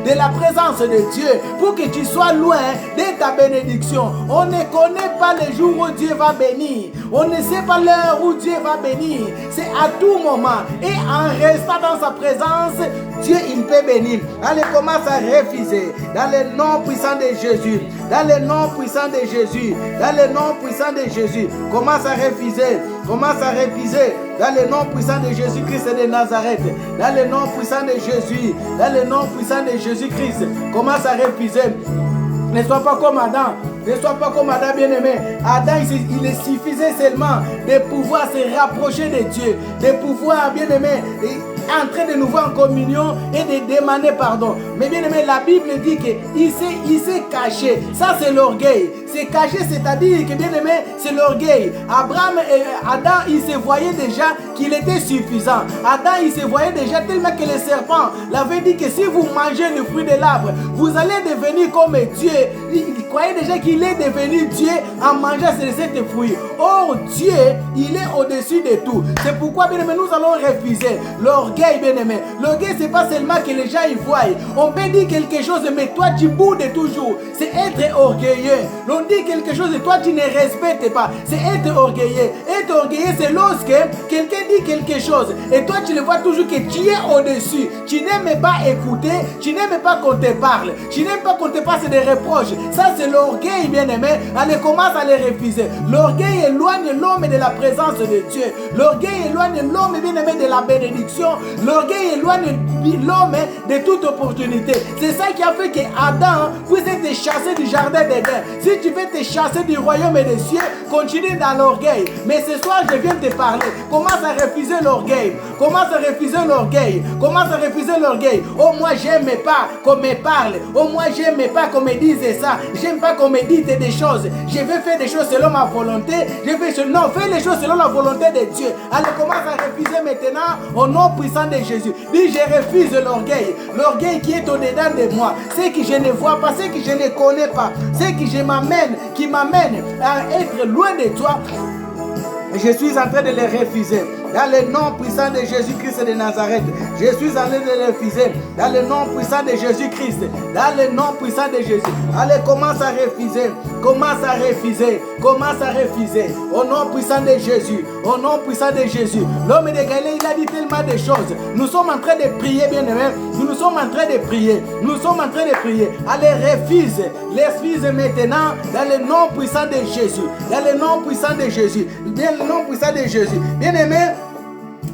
de la présence de Dieu. Pour que tu sois loin de ta bénédiction. On ne connaît pas le jour où Dieu va bénir. On ne sait pas l'heure où Dieu va bénir. C'est à tout moment. Et en restant dans sa présence, Dieu, il peut bénir. Allez, commence à refuser. Dans le nom puissant de Jésus. Dans le nom puissant de Jésus. Dans le nom puissant de Jésus. Commence à refuser. Commence à refuser. Dans le nom puissant de Jésus-Christ de Nazareth. Dans le nom puissant de Jésus. Dans le nom puissant de Jésus-Christ. Commence à refuser. Ne sois pas comme Adam. Ne sois pas comme Adam, bien-aimé. Adam, il suffisait seulement de pouvoir se rapprocher de Dieu. De pouvoir, bien-aimé, entrer de nouveau en communion et de demander pardon. Mais bien-aimé, la Bible dit qu'il s'est caché. Ça, c'est l'orgueil. C'est caché, c'est-à-dire que, bien-aimé, c'est l'orgueil. Abraham et Adam, ils se voyaient déjà qu'il était suffisant. Adam, il se voyait déjà tellement que le serpent l'avait dit que si vous mangez le fruit de l'arbre, vous allez devenir comme Dieu. croyait déjà qu'il est devenu Dieu en mangeant cette fruit. Or, Dieu, il est au-dessus de tout. C'est pourquoi, bien aimé, nous allons refuser l'orgueil, bien aimé. L'orgueil, c'est pas seulement que les gens y voient. On peut dire quelque chose, mais toi, tu boudes toujours. C'est être orgueilleux. On dit quelque chose et toi, tu ne respectes pas. C'est être orgueilleux. Être orgueilleux, c'est lorsque quelqu'un dit quelque chose et toi, tu le vois toujours que tu es au-dessus. Tu n'aimes pas écouter, tu n'aimes pas qu'on te parle, tu n'aimes pas qu'on te passe des reproches. Ça, c'est l'orgueil, bien aimé. Allez, commence à les refuser. L'orgueil éloigne l'homme de la présence de Dieu. L'orgueil éloigne l'homme, bien aimé, de la bénédiction. L'orgueil éloigne l'homme de toute opportunité. C'est ça qui a fait que Adam puisse être chassé du jardin d'Éden. Si tu veux te chasser du royaume des cieux, continue dans l'orgueil. Mais ce soir, je viens te parler. Commence à refuser l'orgueil. Commence à refuser l'orgueil. Commence à refuser l'orgueil. Oh, moi, j'aime pas qu'on me parle. Oh, moi, j'aime pas qu'on me dise ça. J'aime pas qu'on me dise des choses. Je veux faire des choses selon ma volonté. Non, fais les choses selon la volonté de Dieu. Allez, commence à refuser maintenant au nom puissant de Jésus. Dis, je refuse l'orgueil. L'orgueil qui est au-dedans de moi. Ce que je ne vois pas, ce que je ne connais pas. Ce qui m'amène à être loin de toi. Je suis en train de les refuser. Dans le nom puissant de Jésus-Christ de Nazareth. Je suis en train de les refuser. Dans le nom puissant de Jésus-Christ. Dans le nom puissant de Jésus. Allez, commence à refuser. Commence à refuser. Commence à refuser. Au nom puissant de Jésus. Au nom puissant de Jésus. L'homme de Galilée, il a dit tellement de choses. Nous sommes en train de prier, bien aimé. Nous sommes en train de prier. Nous sommes en train de prier. Allez, refuse. Refuse maintenant. Dans le nom puissant de Jésus. Dans le nom puissant de Jésus. Dans le nom puissant de Jésus. Bien aimé.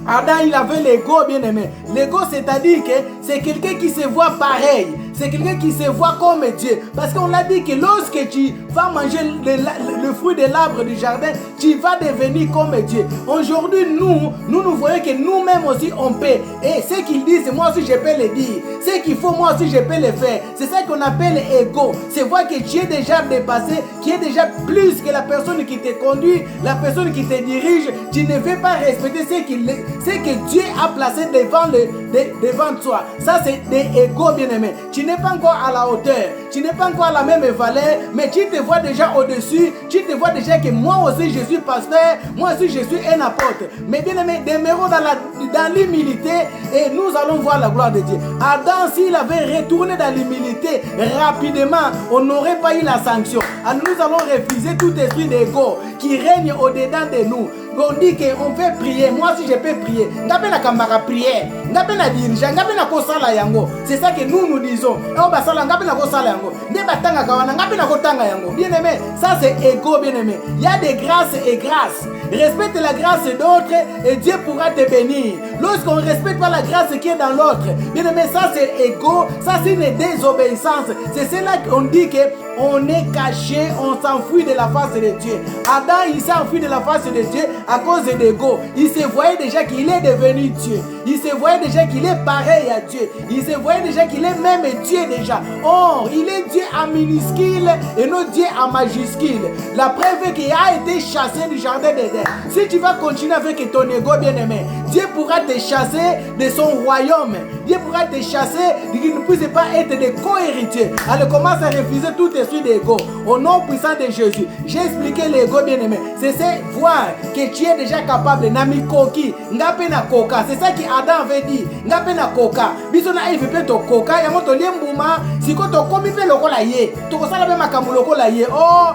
Adam, il avait l'ego, bien aimé. L'ego, c'est-à-dire que c'est quelqu'un qui se voit pareil. C'est quelqu'un qui se voit comme Dieu. Parce qu'on l'a dit que lorsque tu vas manger le fruit de l'arbre du jardin, tu vas devenir comme Dieu. Aujourd'hui, nous voyons que nous-mêmes aussi, on peut. Et ce qu'ils disent, moi aussi, je peux le dire. Ce qu'il faut, moi aussi, je peux le faire. C'est ça qu'on appelle ego. C'est voir que tu es déjà dépassé, qui est déjà plus que la personne qui te conduit, la personne qui te dirige. Tu ne veux pas respecter ce que Dieu a placé devant toi. Ça, c'est des égos, bien-aimés. Tu n'es pas encore à la hauteur, tu n'es pas encore à la même valeur, mais tu te vois déjà au-dessus, tu te vois déjà que moi aussi je suis pasteur, moi aussi je suis un apôtre. Mais bien aimé, demeurons dans l'humilité et nous allons voir la gloire de Dieu. Adam, s'il avait retourné dans l'humilité rapidement, on n'aurait pas eu la sanction. Alors nous allons refuser tout esprit d'ego qui règne au-dedans de nous. On dit qu'on peut prier, moi aussi je peux prier. Ngabe na kamara prière, ngabe na dirigeant, ngabe na kosala yango. C'est ça que nous disons. On va sala ngabe na kosala yango. Ne batanga kawana ngabe na kotanga yango. Bien aimé, ça c'est ego, bien aimé. Il y a des grâces et grâces. Respecte la grâce d'autres et Dieu pourra te bénir. Lorsqu'on ne respecte pas la grâce qui est dans l'autre, bien aimé, ça c'est ego, ça c'est une désobéissance. C'est cela qu'on dit que on est caché, on s'enfuit de la face de Dieu. Adam, il s'est enfui de la face de Dieu à cause de l'ego. Il se voyait déjà qu'il est devenu Dieu. Il se voyait déjà qu'il est pareil à Dieu. Il se voyait déjà qu'il est même Dieu déjà. Or, il est Dieu en minuscule et non Dieu en majuscule. La preuve qu'il a été chassé du jardin d'Éden. Si tu vas continuer avec ton ego, bien-aimé, Dieu pourra te chasser de son royaume. Dieu pourra te chasser de qu'il ne puisse pas être des co-héritiers. Alors commence à refuser tout esprit d'ego. Au nom puissant de Jésus, j'ai expliqué l'ego, bien-aimé. C'est voir que tu es déjà capable. Nami koki, ngape na koka. C'est ça qu'Adam avait dit. Ngape na koka. Bisona il veut to koka. Yamo to liembuma. Si ko to komi pe loko la ye. To ko sala be makamu loko la ye. Oh,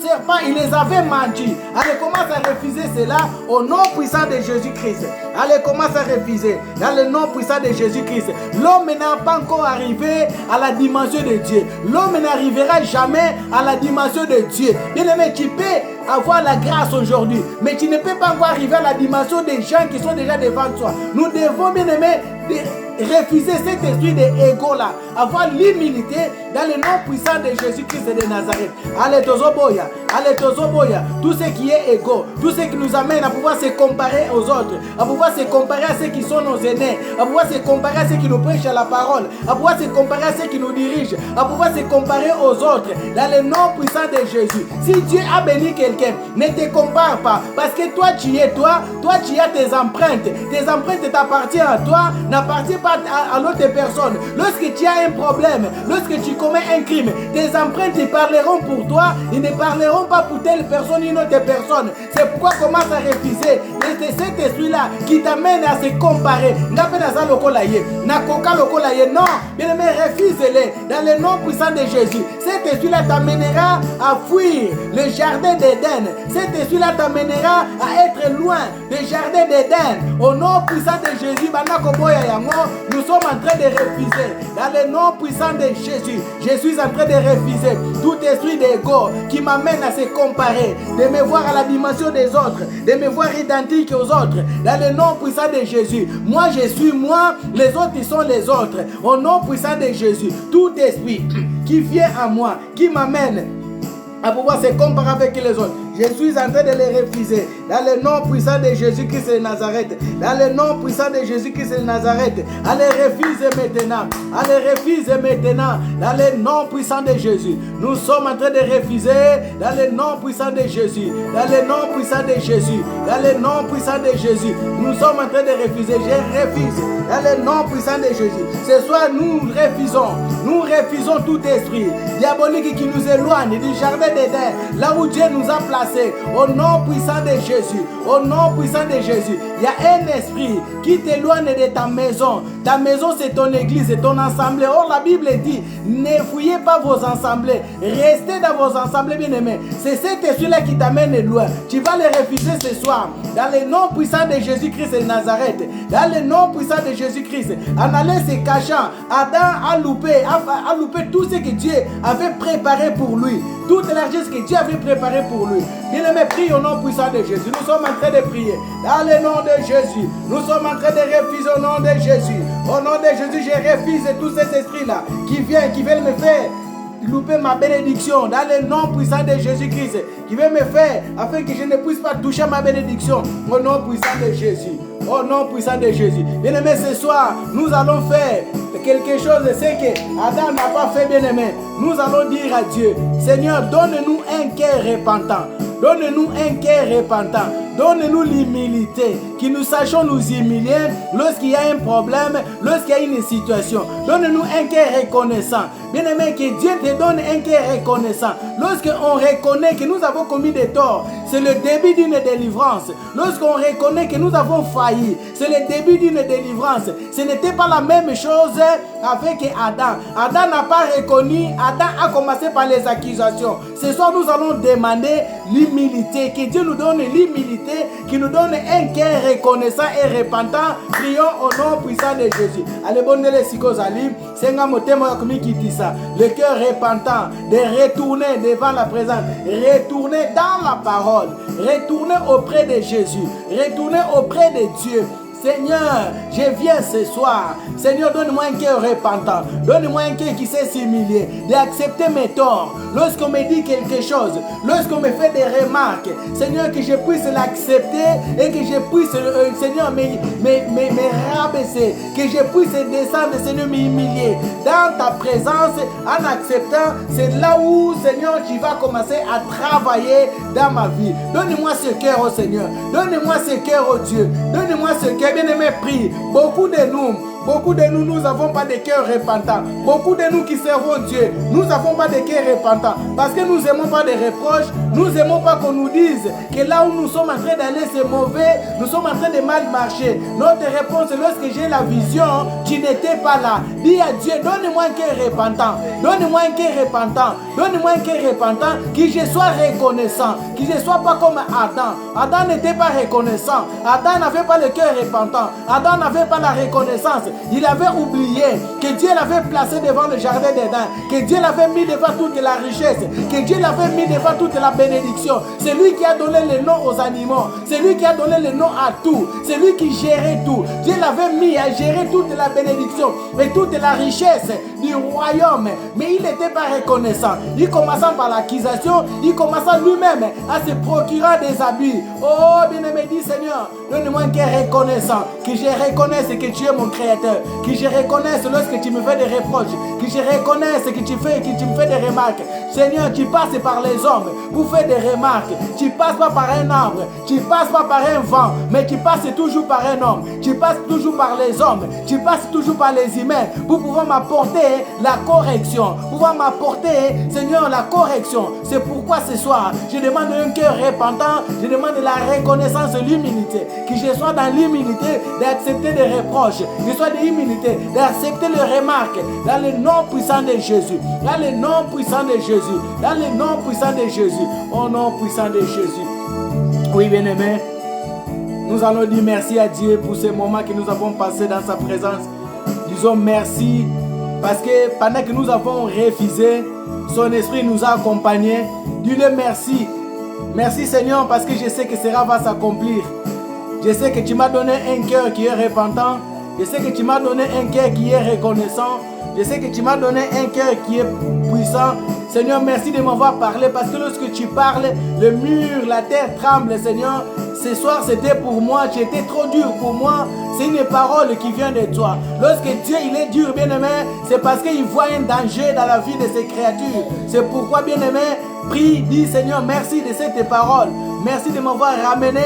serpent, il les avait menti. Allez, commence à refuser cela au nom puissant de Jésus-Christ. Allez, commence à refuser dans le nom puissant de Jésus-Christ. L'homme n'a pas encore arrivé à la dimension de Dieu. L'homme n'arrivera jamais à la dimension de Dieu. Bien aimé, tu peux avoir la grâce aujourd'hui, mais tu ne peux pas encore arriver à la dimension des gens qui sont déjà devant toi. Nous devons, bien aimé, refuser cet esprit d'ego-là, avoir l'humilité dans le nom puissant de Jésus-Christ de Nazareth. Allez, tozoboya, tout ce qui est ego, tout ce qui nous amène à pouvoir se comparer aux autres, à pouvoir se comparer à ceux qui sont nos aînés, à pouvoir se comparer à ceux qui nous prêchent à la parole, à pouvoir se comparer à ceux qui nous dirigent, à pouvoir se comparer aux autres, dans le nom puissant de Jésus. Si Dieu a béni quelqu'un, ne te compare pas, parce que toi tu es toi tu as tes empreintes t'appartiennent à toi, n'appartiennent pas pas à l'autre personne. Lorsque tu as un problème, lorsque tu commets un crime, tes empreintes ils parleront pour toi, ils ne parleront pas pour telle personne, une autre personne. C'est pourquoi commence à refuser. C'est cet esprit-là qui t'amène à se comparer. Non, bien aimé, refuse-les dans le nom puissant de Jésus. Cet esprit-là t'amènera à fuir le jardin d'Éden. Cet esprit-là t'amènera à être loin du jardin d'Éden. Au nom puissant de Jésus, nous sommes en train de refuser. Dans le nom puissant de Jésus, je suis en train de refuser tout esprit d'ego qui m'amène à se comparer, de me voir à la dimension des autres, de me voir identique aux autres. Dans le nom puissant de Jésus, moi je suis moi, les autres ils sont les autres. Au nom puissant de Jésus, tout esprit qui vient à moi, qui m'amène à pouvoir se comparer avec les autres, je suis en train de les refuser. Dans le nom puissant de Jésus-Christ de Nazareth. Dans le nom puissant de Jésus-Christ de Nazareth. Allez, refuse maintenant. Allez, refuse maintenant. Dans le nom puissant de Jésus. Nous sommes en train de refuser. Dans le nom puissant de Jésus. Dans le nom puissant de Jésus. Dans le nom puissant de Jésus. Nous sommes en train de refuser. Je refuse. Dans le nom puissant de Jésus. Ce soir, nous refusons. Nous refusons tout esprit diabolique qui nous éloigne du jardin d'Éden. Là où Dieu nous a placés. Au nom puissant de Jésus, au nom puissant de Jésus, il y a un esprit qui t'éloigne de ta maison. Ta maison, c'est ton église, c'est ton assemblée. Or, la Bible dit, ne fouillez pas vos assemblées. Restez dans vos assemblées, bien-aimés. C'est cet esprit-là qui t'amène loin. Tu vas le refuser ce soir. Dans le nom puissant de Jésus-Christ de Nazareth. Dans le nom puissant de Jésus-Christ. En allant se cachant, Adam a loupé tout ce que Dieu avait préparé pour lui. Toute la richesse que Dieu avait préparée pour lui. Bien-aimé, prie au nom puissant de Jésus. Nous sommes en train de prier. Dans le nom de Jésus. Nous sommes en train de refuser au nom de Jésus. Au nom de Jésus, je refuse tous ces esprits-là qui veulent me faire louper ma bénédiction. Dans le nom puissant de Jésus-Christ. Qui veulent me faire afin que je ne puisse pas toucher ma bénédiction. Au nom puissant de Jésus. Au nom puissant de Jésus. Bien-aimé, ce soir, nous allons faire quelque chose, c'est que Adam n'a pas fait, bien-aimé. Nous allons dire à Dieu, Seigneur, donne-nous un cœur repentant. Donne-nous un cœur repentant. Donne-nous l'humilité, que nous sachions nous humilier lorsqu'il y a un problème, lorsqu'il y a une situation. Donne-nous un cœur reconnaissant. Bien-aimé, que Dieu te donne un cœur reconnaissant. Lorsqu'on reconnaît que nous avons commis des torts, c'est le début d'une délivrance. Lorsqu'on reconnaît que nous avons failli, c'est le début d'une délivrance. Ce n'était pas la même chose avec Adam. Adam n'a pas reconnu, Adam a commencé par les accusations. Ce soir, nous allons demander l'humilité, que Dieu nous donne l'humilité, qui nous donne un cœur reconnaissant et repentant. Prions au nom puissant de Jésus. Allez, bonne les psychosali, c'est un mot qui dit ça. Le cœur repentant, de retourner devant la présence, retourner dans la parole, retourner auprès de Jésus, retourner auprès de Dieu. Seigneur, je viens ce soir. Seigneur, donne-moi un cœur repentant. Donne-moi un cœur qui sait s'humilier, d'accepter mes torts. Lorsqu'on me dit quelque chose, lorsqu'on me fait des remarques, Seigneur, que je puisse l'accepter et que je puisse, Seigneur, me rabaisser, que je puisse descendre, Seigneur, m'humilier dans ta présence en acceptant. C'est là où, Seigneur, tu vas commencer à travailler dans ma vie. Donne-moi ce cœur, oh Seigneur. Donne-moi ce cœur, oh Dieu. Donne-moi ce cœur. Bien-aimé, prie. Beaucoup de nous, nous n'avons pas de cœur repentant. Beaucoup de nous qui servons Dieu, nous n'avons pas de cœur repentant. Parce que nous n'aimons pas des reproches, nous n'aimons pas qu'on nous dise que là où nous sommes en train d'aller, c'est mauvais, nous sommes en train de mal marcher. Notre réponse, lorsque j'ai la vision, tu n'étais pas là. Dis à Dieu, donne-moi un cœur repentant. Donne-moi un cœur repentant. Donne-moi un cœur repentant, que je sois reconnaissant, que je ne sois pas comme Adam. Adam n'était pas reconnaissant. Adam n'avait pas le cœur repentant. Adam n'avait pas la reconnaissance. Il avait oublié que Dieu l'avait placé devant le jardin d'Éden, que Dieu l'avait mis devant toute la richesse, que Dieu l'avait mis devant toute la bénédiction. C'est lui qui a donné le nom aux animaux, c'est lui qui a donné le nom à tout, c'est lui qui gérait tout. Dieu l'avait mis à gérer toute la bénédiction et toute la richesse du royaume, mais il n'était pas reconnaissant. Il commençant par l'accusation, il commençant lui-même à se procurer des habits. Oh bien-aimé, dis Seigneur, donne-moi un cœur reconnaissant, que je reconnaisse que tu es mon créateur, que je reconnaisse lorsque tu me fais des reproches, que je reconnaisse que tu me fais des remarques. Seigneur, tu passes par les hommes pour faire des remarques. Tu passes pas par un arbre, tu passes pas par un vent, mais tu passes toujours par un homme. Tu passes toujours par les hommes, tu passes toujours par les humains pour pouvoir m'apporter la correction, pouvoir m'apporter, Seigneur, la correction. C'est pourquoi ce soir, je demande un cœur repentant, je demande la reconnaissance et l'humilité. Que je sois dans l'humilité d'accepter des reproches, que je sois dans l'humilité d'accepter les remarques, dans le nom puissant de Jésus, dans le nom puissant de Jésus, dans le nom puissant de Jésus, au nom puissant de Jésus. Oui, bien-aimés, nous allons dire merci à Dieu pour ces moments que nous avons passés dans sa présence. Disons merci parce que pendant que nous avons refusé, son esprit nous a accompagnés. Dis-le merci. Merci Seigneur parce que je sais que cela va s'accomplir. Je sais que tu m'as donné un cœur qui est repentant. Je sais que tu m'as donné un cœur qui est reconnaissant. Je sais que tu m'as donné un cœur qui est puissant. Seigneur, merci de m'avoir parlé parce que lorsque tu parles, le mur, la terre tremble, Seigneur. Ce soir, c'était pour moi, tu étais trop dur pour moi. C'est une parole qui vient de toi. Lorsque Dieu il est dur, bien-aimé, c'est parce qu'il voit un danger dans la vie de ses créatures. C'est pourquoi, bien-aimé, prie, dis Seigneur, merci de cette parole. Merci de m'avoir ramené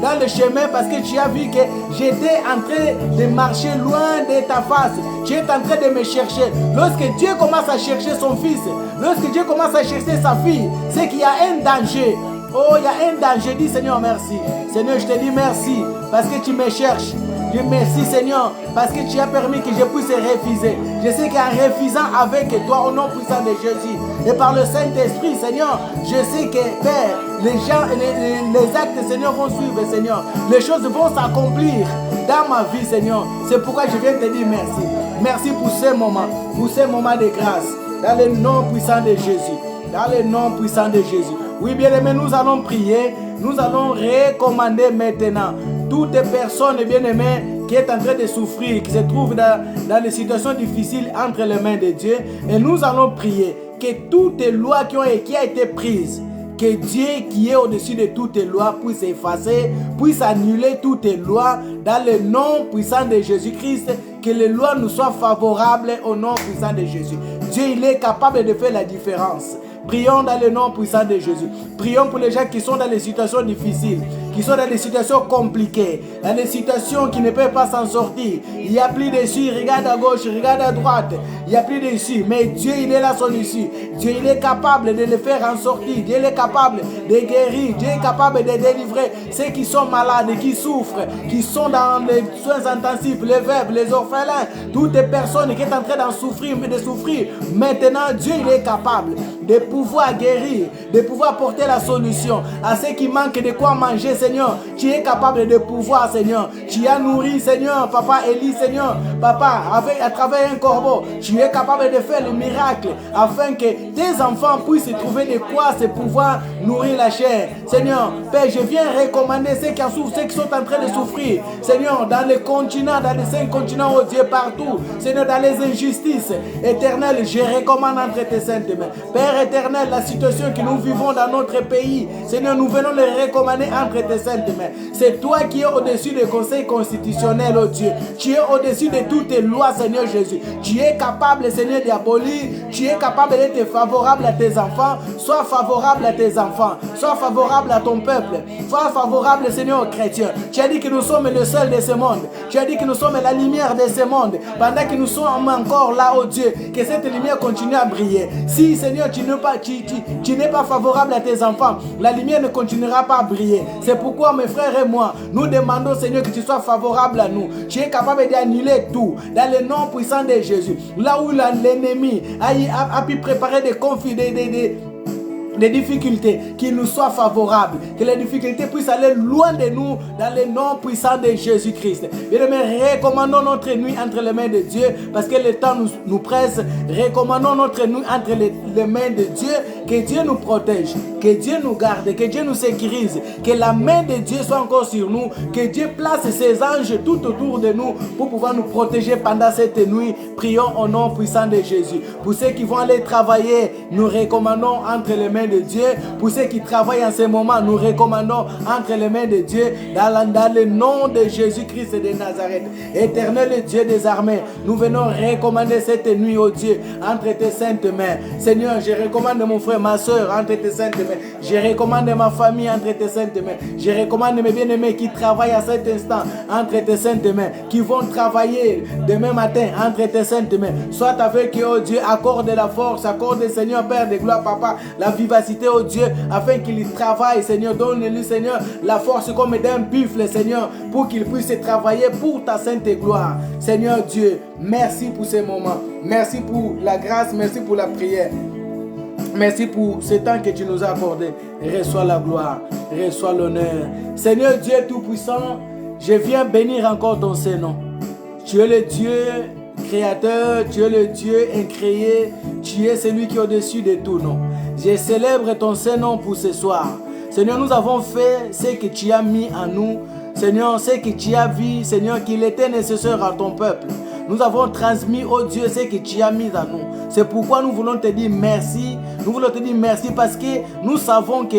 dans le chemin parce que tu as vu que j'étais en train de marcher loin de ta face. Tu es en train de me chercher. Lorsque Dieu commence à chercher son fils, lorsque Dieu commence à chercher sa fille, c'est qu'il y a un danger. Oh, il y a un danger. Dis Seigneur, merci. Seigneur, je te dis merci parce que tu me cherches. Je merci Seigneur parce que tu as permis que je puisse refuser. Je sais qu'en refusant avec toi au nom puissant de Jésus et par le Saint-Esprit, Seigneur, je sais que Père, les actes, Seigneur, vont suivre, Seigneur. Les choses vont s'accomplir dans ma vie, Seigneur. C'est pourquoi je viens te dire merci. Merci pour ces moments de grâce. Dans le nom puissant de Jésus. Dans le nom puissant de Jésus. Oui, bien aimé, nous allons prier. Nous allons recommander maintenant toutes les personnes bien-aimées qui est en train de souffrir, qui se trouvent dans des situations difficiles entre les mains de Dieu. Et nous allons prier que toutes les lois qui ont été prises, que Dieu qui est au-dessus de toutes les lois puisse effacer, puisse annuler toutes les lois dans le nom puissant de Jésus-Christ, que les lois nous soient favorables au nom puissant de Jésus. Dieu, il est capable de faire la différence. Prions dans le nom puissant de Jésus. Prions pour les gens qui sont dans des situations difficiles, qui sont dans des situations compliquées, dans des situations qui ne peuvent pas s'en sortir. Il n'y a plus d'issue, regarde à gauche, regarde à droite. Il n'y a plus d'issue, mais Dieu, il est là son issue. Dieu, il est capable de les faire en sortir. Dieu, il est capable de guérir. Dieu est capable de délivrer ceux qui sont malades, qui souffrent, qui sont dans les soins intensifs, les veuves, les orphelins, toutes les personnes qui sont en train d'en souffrir, de souffrir. Maintenant, Dieu, il est capable de pouvoir guérir, de pouvoir porter la solution à ceux qui manquent de quoi manger, Seigneur. Tu es capable de pouvoir, Seigneur. Tu as nourri, Seigneur, Papa Élie, Seigneur, Papa, à travers un corbeau. Tu es capable de faire le miracle afin que tes enfants puissent trouver de quoi se pouvoir nourrir la chair. Seigneur, Père, je viens recommander ceux qui en souffrent, ceux qui sont en train de souffrir. Seigneur, dans les continents, dans les 5 continents, oh Dieu, partout. Seigneur, dans les injustices éternelles, je recommande entre tes saintes mains. Père éternel, la situation que nous vivons dans notre pays, Seigneur, nous venons les recommander entre tes saintes mains. C'est toi qui es au-dessus des conseils constitutionnels, oh Dieu. Tu es au-dessus de toutes tes lois, Seigneur Jésus. Tu es capable, Seigneur, d'abolir. Tu es capable d'être favorable à tes enfants. Sois favorable à tes enfants. Sois favorable à ton peuple. Sois favorable, Seigneur, aux chrétiens. Tu as dit que nous sommes le seul de ce monde. Tu as dit que nous sommes la lumière de ce monde. Pendant que nous sommes encore là, oh Dieu, que cette lumière continue à briller. Si, Seigneur, tu n'es pas favorable à tes enfants, la lumière ne continuera pas à briller. C'est pourquoi, mes frères et moi, nous demandons, Seigneur, que tu sois favorable à nous. Tu es capable d'annuler tout dans le nom puissant de Jésus. Là où l'ennemi a pu préparer des conflits, des difficultés, qu'il nous soit favorable, que les difficultés puissent aller loin de nous dans le nom puissant de Jésus-Christ. Bien-aimés, recommandons notre nuit entre les mains de Dieu parce que le temps nous presse. Recommandons notre nuit entre les mains de Dieu Que Dieu nous protège, que Dieu nous garde, que Dieu nous sécurise, que la main de Dieu soit encore sur nous, que Dieu place ses anges tout autour de nous pour pouvoir nous protéger pendant cette nuit. Prions au nom puissant de Jésus. Pour ceux qui vont aller travailler, nous recommandons entre les mains de Dieu. Pour ceux qui travaillent en ce moment, nous recommandons entre les mains de Dieu dans le nom de Jésus-Christ de Nazareth. Éternel Dieu des armées, nous venons recommander cette nuit, oh Dieu, entre tes saintes mains. Seigneur, je recommande mon frère, ma soeur entre tes saintes mains. Je recommande ma famille entre tes saintes mains. Je recommande mes bien-aimés qui travaillent à cet instant entre tes saintes mains, qui vont travailler demain matin entre tes saintes mains. Soit avec eux, oh Dieu, accorde la force, accorde, Seigneur, Père de gloire, Papa, la vivacité, oh Dieu, afin qu'il travaille, Seigneur. Donne-lui, Seigneur, la force comme d'un buffle, Seigneur, pour qu'il puisse travailler pour ta sainte gloire. Seigneur Dieu, merci pour ces moments. Merci pour la grâce, merci pour la prière. Merci pour ce temps que tu nous as accordé. Reçois la gloire, reçois l'honneur. Seigneur Dieu Tout-Puissant, je viens bénir encore ton Saint-Nom. Tu es le Dieu créateur, tu es le Dieu incréé, tu es celui qui est au-dessus de tout nom. Je célèbre ton Saint-Nom pour ce soir. Seigneur, nous avons fait ce que tu as mis en nous. Seigneur, ce que tu as vu, Seigneur, qu'il était nécessaire à ton peuple. Nous avons transmis, oh Dieu, ce que tu as mis en nous. C'est pourquoi nous voulons te dire merci. Nous voulons te dire merci parce que nous savons que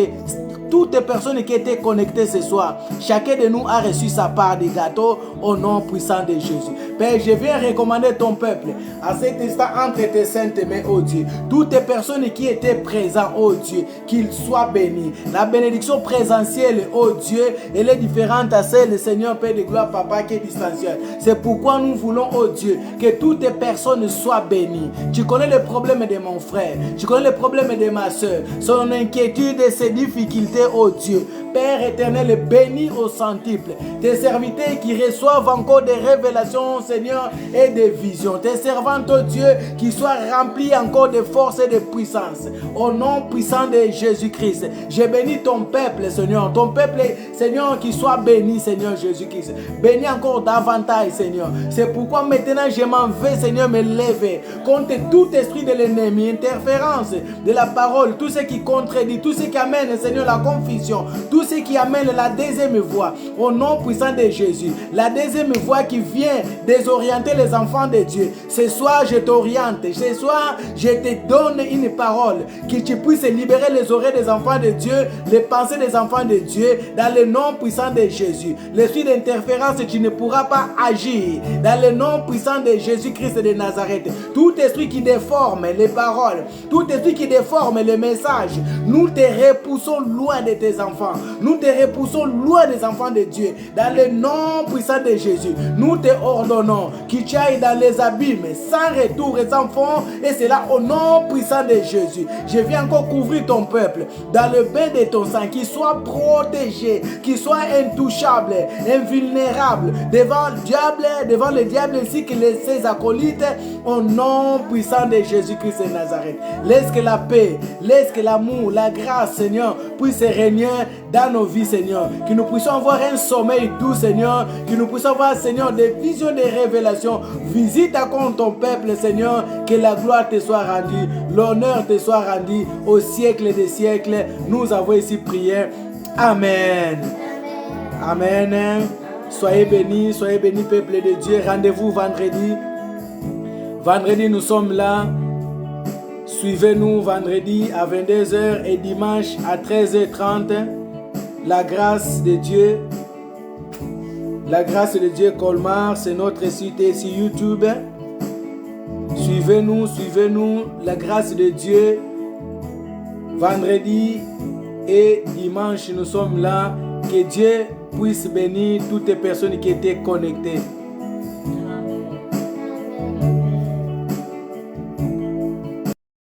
toutes les personnes qui étaient connectées ce soir, chacun de nous a reçu sa part de gâteau au nom puissant de Jésus. Père, je viens recommander ton peuple à cet instant entre tes saintes mains, oh Dieu. Toutes les personnes qui étaient présentes, oh Dieu, qu'ils soient bénis. La bénédiction présentielle, oh Dieu, elle est différente à celle, Seigneur, Père de gloire, Papa, qui est distancielle. C'est pourquoi nous voulons, oh Dieu, que toutes les personnes soient bénies. Tu connais le problème de mon frère, tu connais le problème de ma soeur, son inquiétude et ses difficultés, oh Dieu. Père éternel, bénis au centuple tes serviteurs qui reçoivent encore des révélations, Seigneur, et des visions. Tes servantes, oh Dieu, qui soient remplis encore de force et de puissance. Au nom puissant de Jésus-Christ, je bénis ton peuple, Seigneur. Ton peuple, Seigneur, qui soit béni, Seigneur Jésus-Christ. Bénis encore davantage, Seigneur. C'est pourquoi maintenant je m'en vais, Seigneur, me lever contre tout esprit de l'ennemi, interférence de la parole, tout ce qui contredit, tout ce qui amène, Seigneur, la confusion, tout ce qui amène la deuxième voie, au nom puissant de Jésus. La deuxième voie qui vient désorienter les enfants de Dieu. Ce soir, je t'oriente. Ce soir, je te donne une parole que tu puisses libérer les oreilles des enfants de Dieu, les pensées des enfants de Dieu, dans le nom puissant de Jésus. L'esprit d'interférence, tu ne pourras pas agir dans le nom puissant de Jésus-Christ de Nazareth. Tout esprit qui déforme les paroles, tout esprit qui déforme les messages, nous te repoussons loin de tes enfants. Nous te repoussons loin des enfants de Dieu. Dans le nom puissant de Jésus, nous te ordonnons que tu ailles dans les abîmes sans retour et sans fond. Et c'est là au nom puissant de Jésus. Je viens encore couvrir ton peuple dans le bain de ton sang, qu'il soit protégé, qu'il soit intouchable, invulnérable devant le diable ainsi que ses acolytes, au nom puissant de Jésus-Christ de Nazareth. Laisse que la paix, laisse que l'amour, la grâce, Seigneur, puisse régner dans nos vies, Seigneur. Que nous puissions avoir un sommeil doux, Seigneur. Que nous puissions avoir, Seigneur, des visions, des révélations. Visite encore ton peuple, Seigneur. Que la gloire te soit rendue, l'honneur te soit rendu au siècle des siècles. Nous avons ici prié. Amen. Amen. Soyez bénis, peuple de Dieu. Rendez-vous vendredi. Vendredi, nous sommes là. Suivez-nous vendredi à 22h et dimanche à 13h30. La grâce de Dieu Colmar, c'est notre site sur YouTube. Suivez-nous, la grâce de Dieu. Vendredi et dimanche, nous sommes là. Que Dieu puisse bénir toutes les personnes qui étaient connectées.